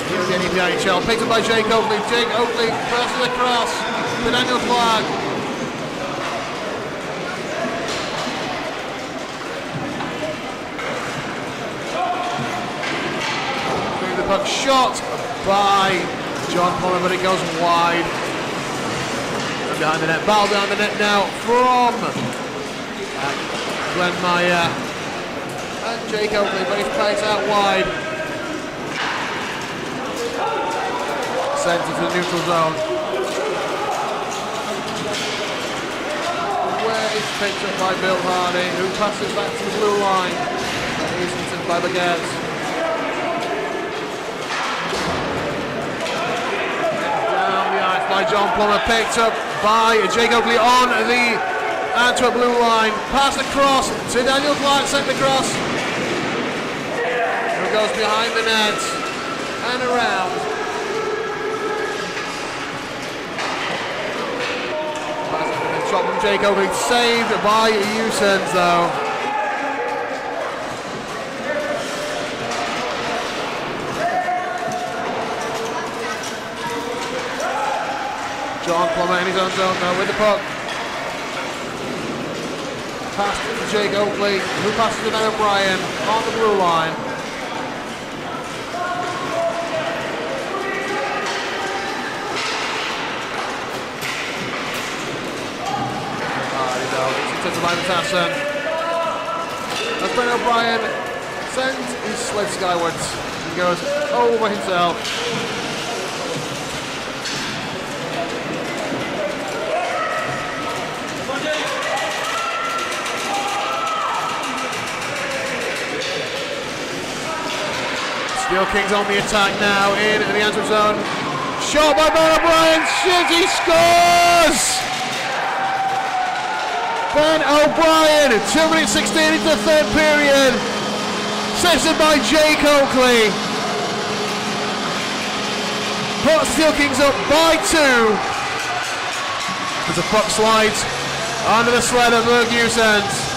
Here again, NEPIHL, picked up by Jake Oakley. Jake Oakley passes across to Daniel Clark. The puck shot by John Plummer, but it goes wide. And behind the net, battle behind the net now from Glenn Meyer and Jake Oakley, but he's played out wide. Sent into the neutral zone. Where it's picked up by Bill Harding, who passes back to the blue line. He's eaten by Baguettes. By John Plummer, picked up by Jake Oakley on the Antwerp blue line. Pass across to Daniel Clark, sent across. Who goes behind the net and around. Pass shot from Jake Oakley, saved by Usens though. John Plummer in his own zone now with the puck. Pass to Jake Oakley, who passes to Dan O'Brien on the blue line. It's into by Tassan. As Dan O'Brien sends his sled skywards. He goes over himself. STEELKINGS on the attack now in the Antwerp zone. Shot by Ben O'Brien. Shit, he scores! Ben O'Brien, 2 minutes 16 into the third period. Sets it by Jake Oakley. Puts STEELKINGS up by 2. As the puck slides under the sled of Luke Usens.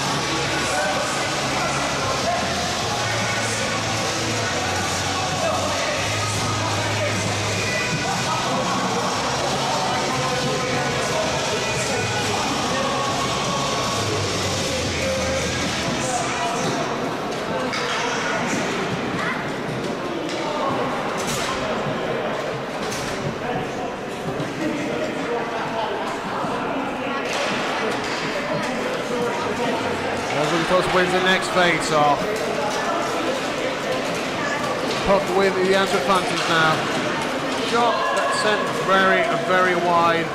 Wins the next face-off. Puck with the Antwerp Phantoms now. Shot that's sent very wide.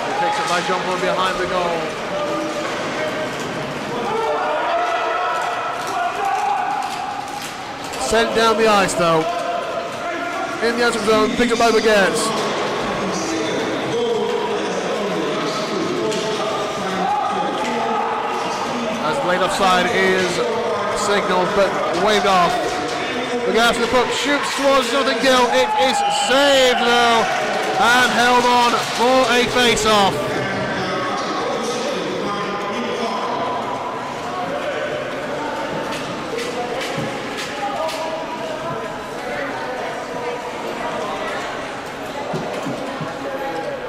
It picks up by John Plummer behind the goal. Sent down the ice though. In the Antwerp zone, picked up by Baguettes. Late offside is signalled but waved off. The gas of the puck shoots towards Jonathan Gill. It is saved though and held on for a face-off.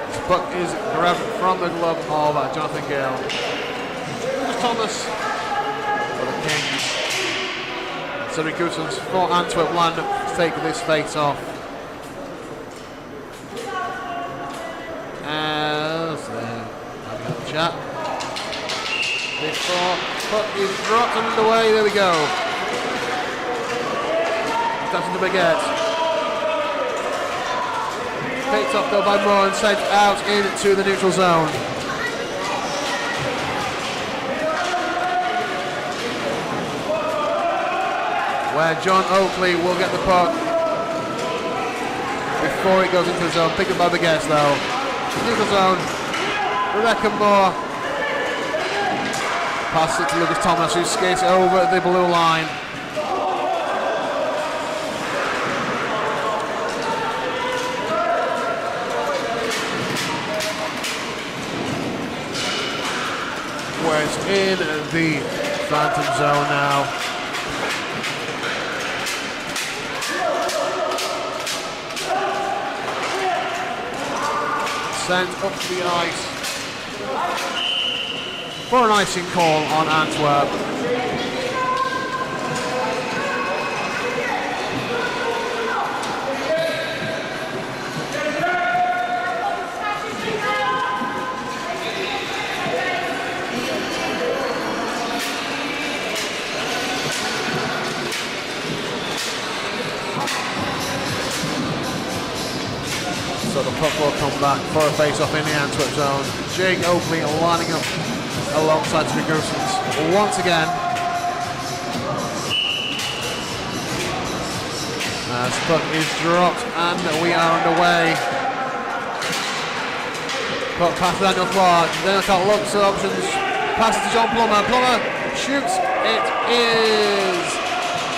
This puck is grabbed from the glove of Jonathan Gill. Thomas. Kings. Cedric Goossens for Antwerp land to take this face off. As having a chat. Before puck is dropped underway, there we go. That's into Baguette. Picked up though by Moore and sent out into the neutral zone. Where John Oakley will get the puck before it goes into the zone. Picked up by Baguettes though. Neutral zone. Rebecca Moore. Passes it to Lucas Thomas, who skates over the blue line. where it's in the phantom zone now. Sent up to the ice for an icing call on Antwerp. So the puck will come back for a face-off in the Antwerp zone. Jake Oakley lining up alongside the Goossens once again. As puck is dropped and we are underway. Puck past Daniel Clark. Daniel Clark looks at options. Passes to John Plummer. Plummer shoots. It is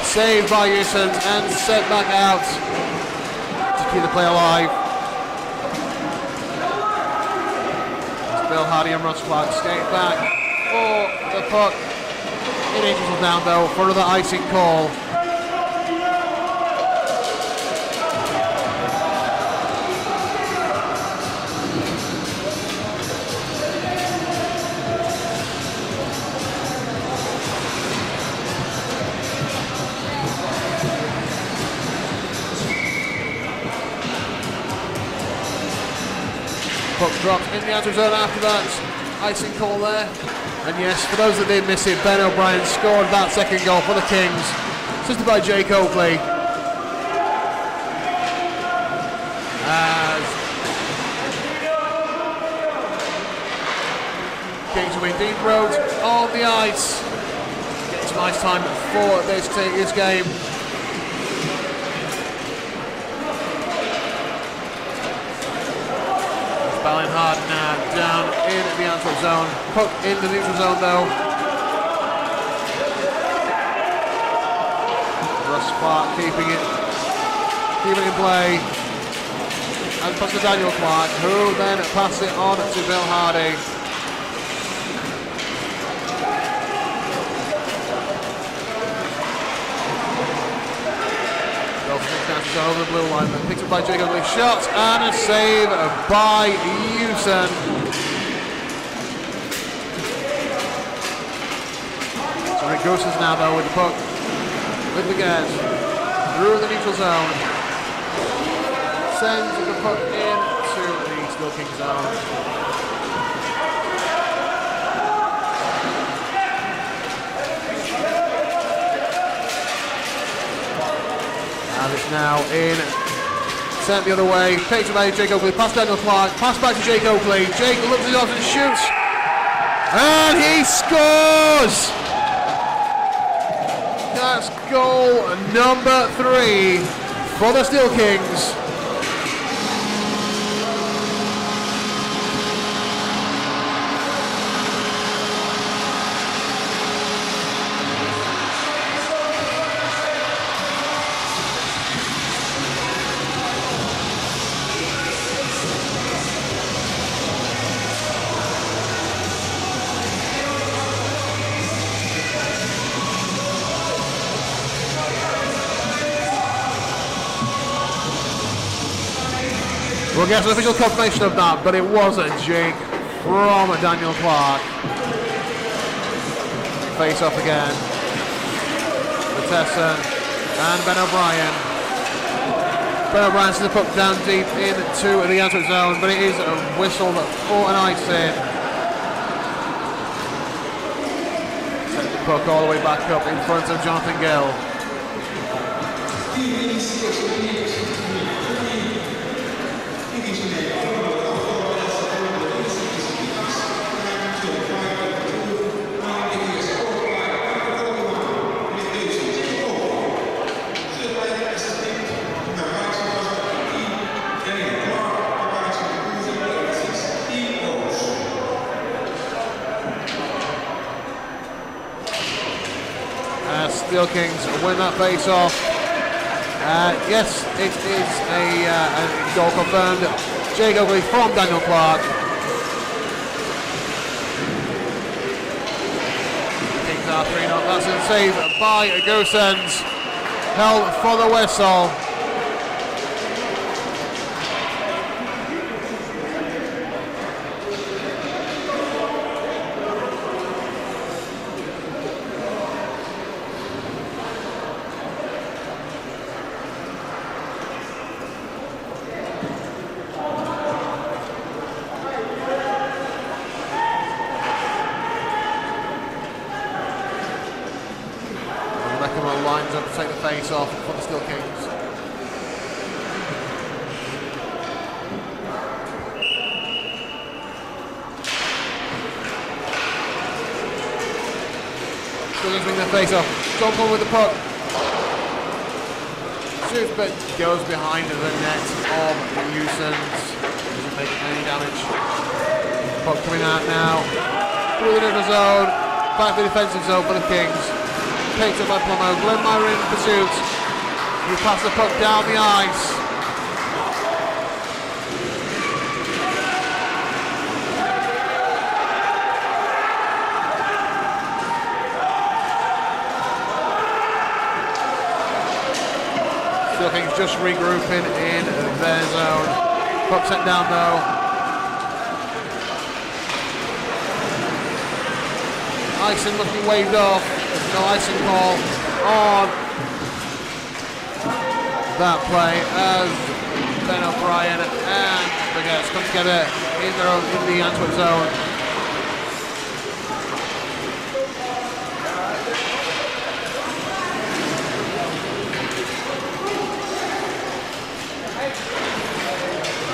saved by Goossens and set back out to keep the play alive. Bill Hardy and Russ Clark skate back for the puck. It inches down though for another icing call. Puck dropped in the Antwerp zone after that icing call there. And yes, for those that did miss it, Ben O'Brien scored that second goal for the Kings, assisted by Jake Oakley. As Kings win deep road on the ice. Getting some ice time for this game. Battling hard now down in the Antwerp zone. Puck in the neutral zone though. Russ Clark keeping it in play. And pass to Daniel Clark, who then pass it on to Bill Hardy. Over the blue line, then picked up by Jacob Lee. Shot and a save by Houston. So it goes now though with the puck. With the gas through the neutral zone. Sends the puck into the STEELKINGS zone. And it's now in, sent the other way, picked up by Jake Oakley, past Daniel Clark, pass back to Jake Oakley. Jake looks at the option, shoots, and he scores! That's goal number 3 for the STEELKINGS. We'll get an official confirmation of that, but it was a Jake from Daniel Clark. Face off again. Matesson and Ben O'Brien. Ben O'Brien sees the puck down deep into the Antwerp zone, but it is whistled for an ice in. Set the puck all the way back up in front of Jonathan Gill. STEELKINGS win that face off. Yes, it is a goal confirmed. Jake Oakley from Daniel Clark. 3-0. That's a save by Goosens. Held for the whistle. Lines up to take the face off for the Steel Kings. Steel Kings bring their face off. John Plummer with the puck. Shoots but goes behind the net of Usens. Doesn't make any damage. Puck coming out now. Through the neutral zone. Back to the defensive zone for the Kings. Picked up by Plummer. Glenn Myra in pursuit. He passed the puck down the ice. Steel Kings just regrouping in their zone. Puck sent down though. Icing looking waved off. No icing call on that play as Ben O'Brien and the guys come together in the Antwerp zone.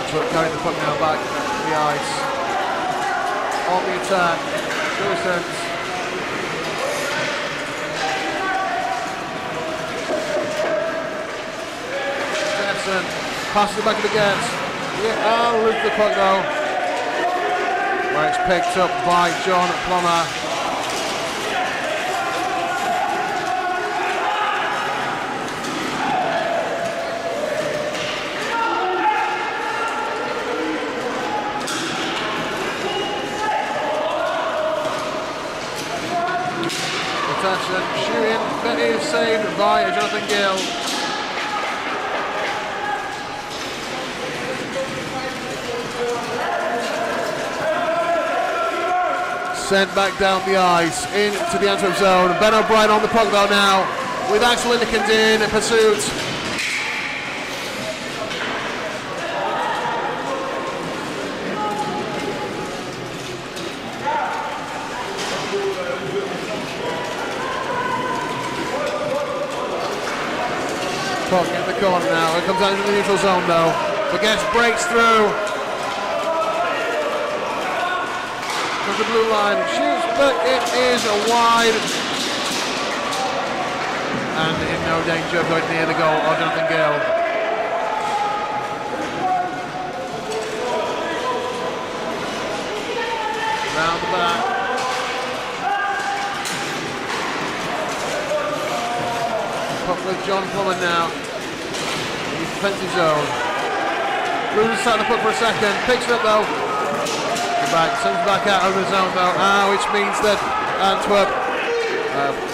Antwerp carrying the puck now back to the ice. On the attack, Goosens. Passes it back to the Gets. Yeah, loses the puck though. Where it's picked up by John Plummer. Attention, shooting, that is saved by Jonathan Gill. Sent back down the ice into the Antwerp zone. Ben O'Brien on the puck though now with Axel Lindekens in pursuit. Puck in the corner now. It comes out into the neutral zone though. Baguette breaks through. The blue line shoots, but it is wide and in no danger of going near the goal of Jonathan Gill. Round the back. Puck with John Plummer now. In the defensive zone. Loses out the puck for a second, picks it up though. Back, sends back out over the zone though, which means that Antwerp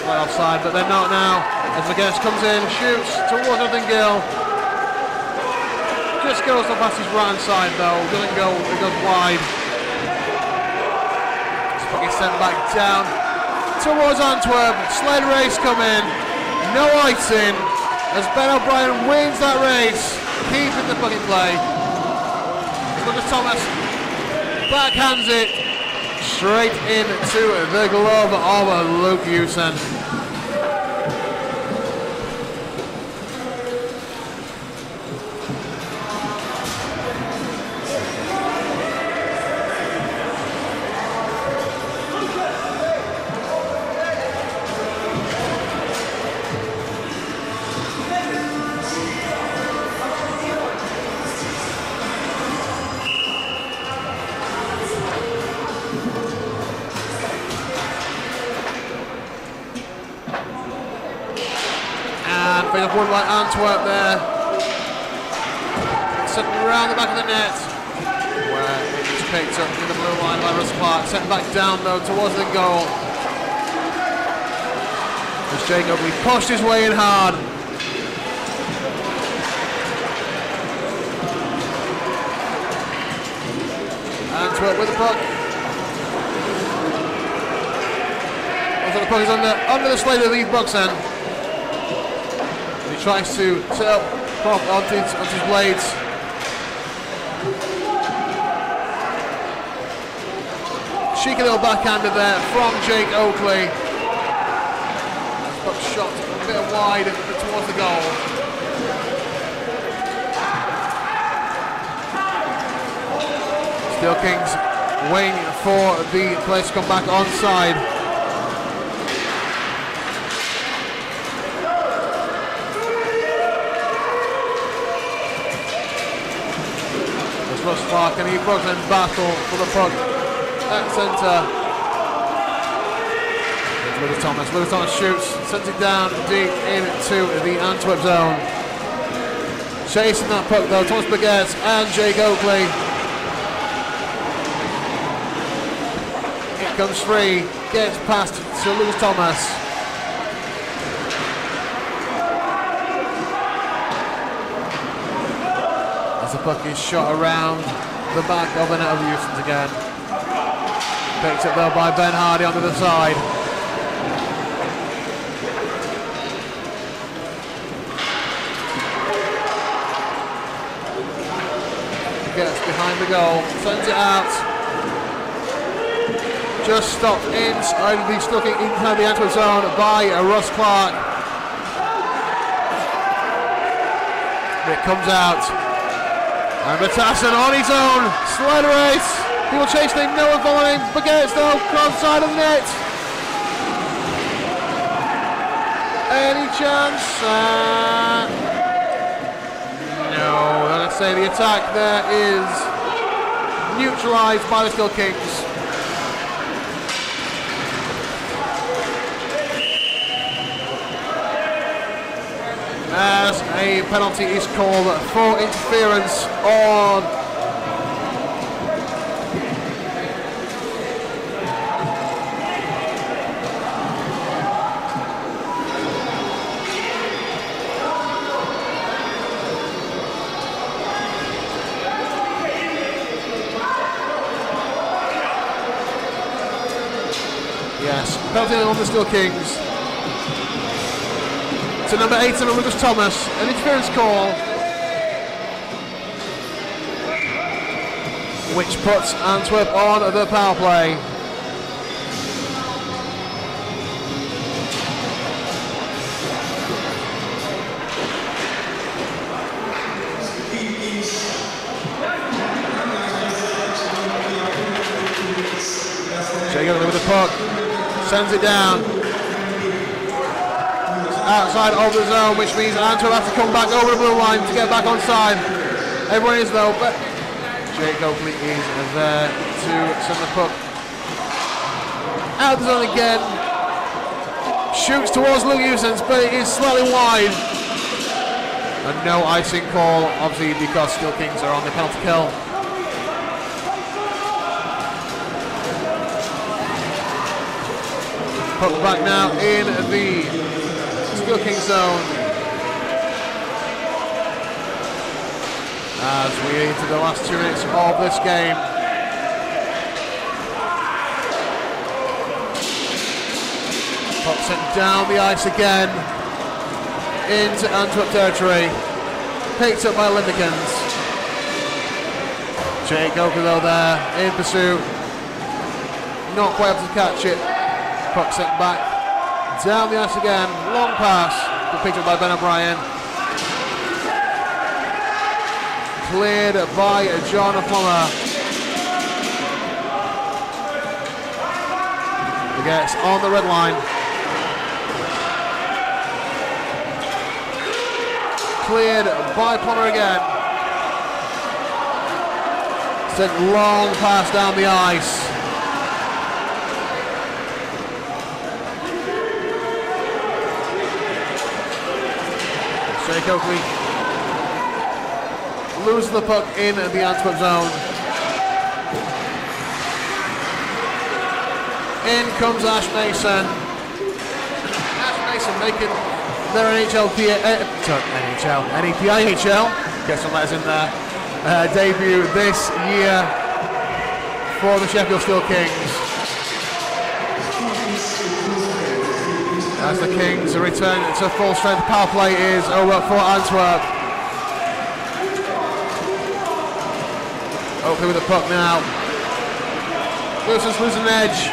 play offside, but they're not now. As the guest comes in, shoots towards Jonathan Gill. Just goes off past his right hand side though, doesn't go, it goes wide. This puck is sent back down towards Antwerp. Sled race coming, no icing as Ben O'Brien wins that race, keeping the puck in play. Look at Thomas. Backhands it straight into the glove of Luke Hewson. One by Antwerp there. Sent around the back of the net. Where it is picked up in the blue line by Russ Clark. Sent back down though towards the goal. as Jake Oakley pushed his way in hard. Antwerp with the puck. Also the puck is under the slate of the box end. He tries to set up prop onto his blades. Cheeky little backhander there from Jake Oakley. Puck shot a bit wide towards the goal. Steel Kings waiting for the place to come back onside. There's Russ Park and he Brooklyn battle for the puck at centre. Lewis Thomas shoots, sends it down deep into the Antwerp zone. Chasing that puck though, Thomas Baguette and Jake Oakley. It comes free, gets past to Lewis Thomas. As the puck is shot around the back of the net of Houston's again. Picked up though by Ben Hardy on the other side. Gets behind the goal, sends it out. Just stopped inside the Antwerp zone by Russ Clark. It comes out. And Batassin on his own, slider race. He will chase the Noah following. Baguette though, cross side of the net. Any chance? No, let's say the attack there is neutralised by the Steel Kings. As a penalty is called for interference on penalty on the Steel Kings. To number 8 on Lucas Thomas, an interference call, which puts Antwerp on the power play. Jacob with the puck. Sends it down outside of the zone, which means Antwerp have to come back over the blue line to get back on side. Everyone is though, but Jake Oakley is there to send the puck out of the zone again. Shoots towards Luke Usens, but it is slightly wide. And no icing call, obviously, because Steel Kings are on the penalty kill. Puck back now in the Steel King zone. As we into the last 2 minutes of this game. Puck sent down the ice again into Antwerp territory. Picked up by Lindekens. Jake Oakley though there in pursuit. Not quite able to catch it. Puck sent back down the ice again. Long pass, picked up by Ben O'Brien. Cleared by John Plummer. He gets on the red line. Cleared by Plummer again. Sent long pass down the ice. Jake Oakley loses the puck in the Antwerp zone. In comes Ash Mason. Ash nice and making their NEPIHL, get some letters in there, debut this year for the Sheffield Steel Kings. As the Kings return to full strength, power play is over for Antwerp. Oakley with the puck now. Goossens losing an edge.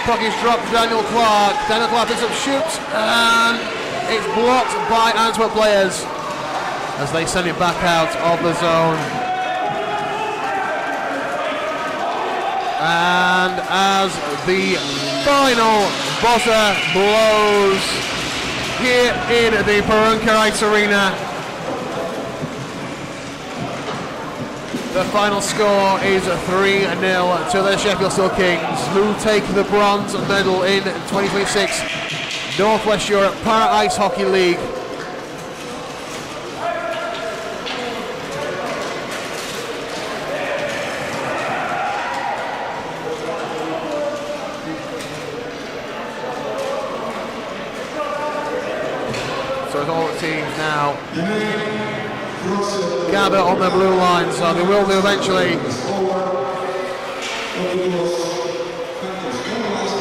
Puck is dropped to Daniel Clark. Daniel Clark picks up, shoots, and it's blocked by Antwerp players as they send it back out of the zone. And as the final buzzer blows here in the Perunkerite Arena, the final score is 3-0 to the Sheffield Steel Kings, who take the bronze medal in 2026 Northwest Europe Para Ice Hockey League. So it's all the teams now gather on the blue line, so they will do eventually.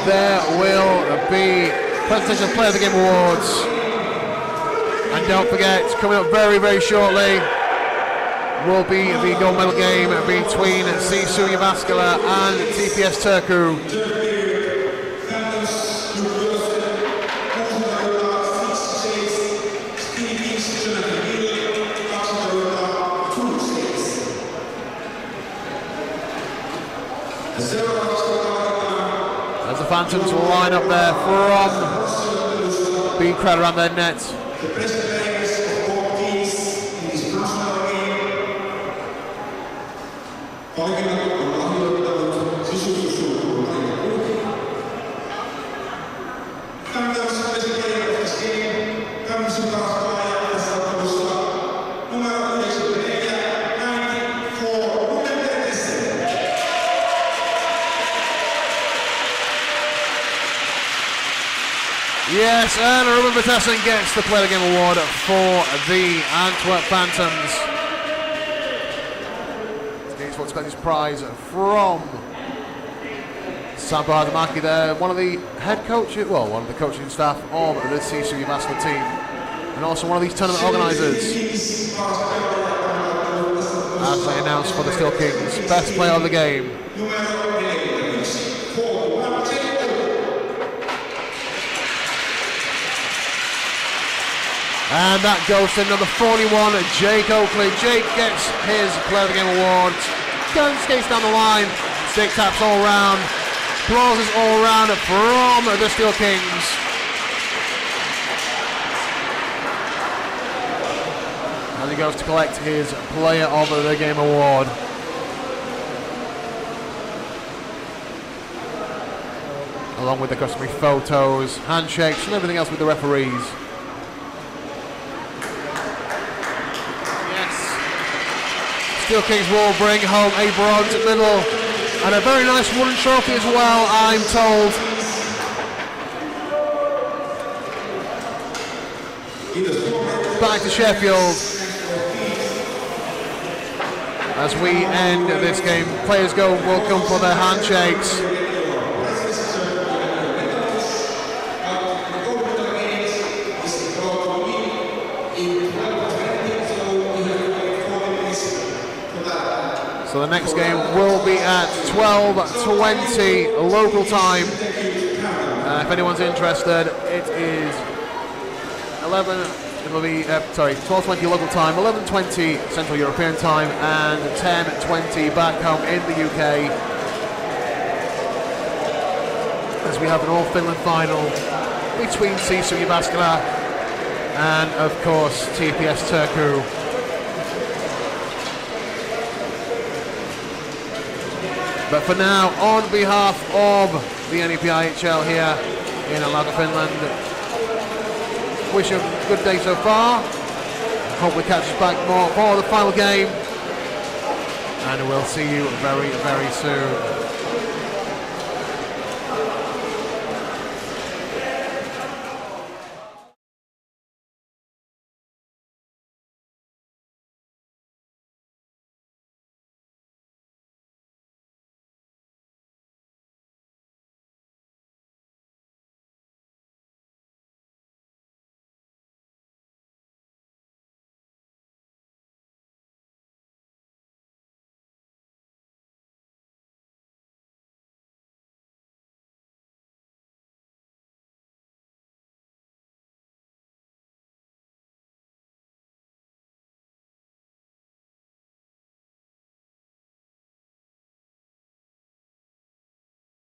There will be presentation of Player of the Game awards, and don't forget, coming up very, very shortly will be the gold medal game between Sisu Jyväskylä and TPS Turku. As the Phantoms will line up there from being crowd around their net. Yes, and Ruben Vertessen gets the Player of the Game award for the Antwerp Phantoms. He's what's got his prize from Sampo Hadamaki there, one of the head coaches, well, one of the coaching staff of the Sisu Jyväskylä team, and also one of these tournament organisers. As they announced for the Steel Kings, best player of the game. And that goes to number 41, Jake Oakley. Jake gets his Player of the Game award. Gun skates down the line, stick taps all round, applauses all round from the Steel Kings. And he goes to collect his Player of the Game award. Along with the customary photos, handshakes, and everything else with the referees. Steel Kings will bring home a bronze medal and a very nice wooden trophy as well, I'm told. Back to Sheffield as we end this game. Players will come for their handshakes. So the next game will be at 12:20 local time. If anyone's interested, it is 12:20 local time, 11:20 Central European time, and 10:20 back home in the UK. As we have an All-Finland final between Sisu Jyväskylä and, of course, TPS Turku. But for now, on behalf of the NEPIHL here in Laukaa, Finland, wish you a good day so far. Hope we catch us back more for the final game. And we'll see you very, very soon.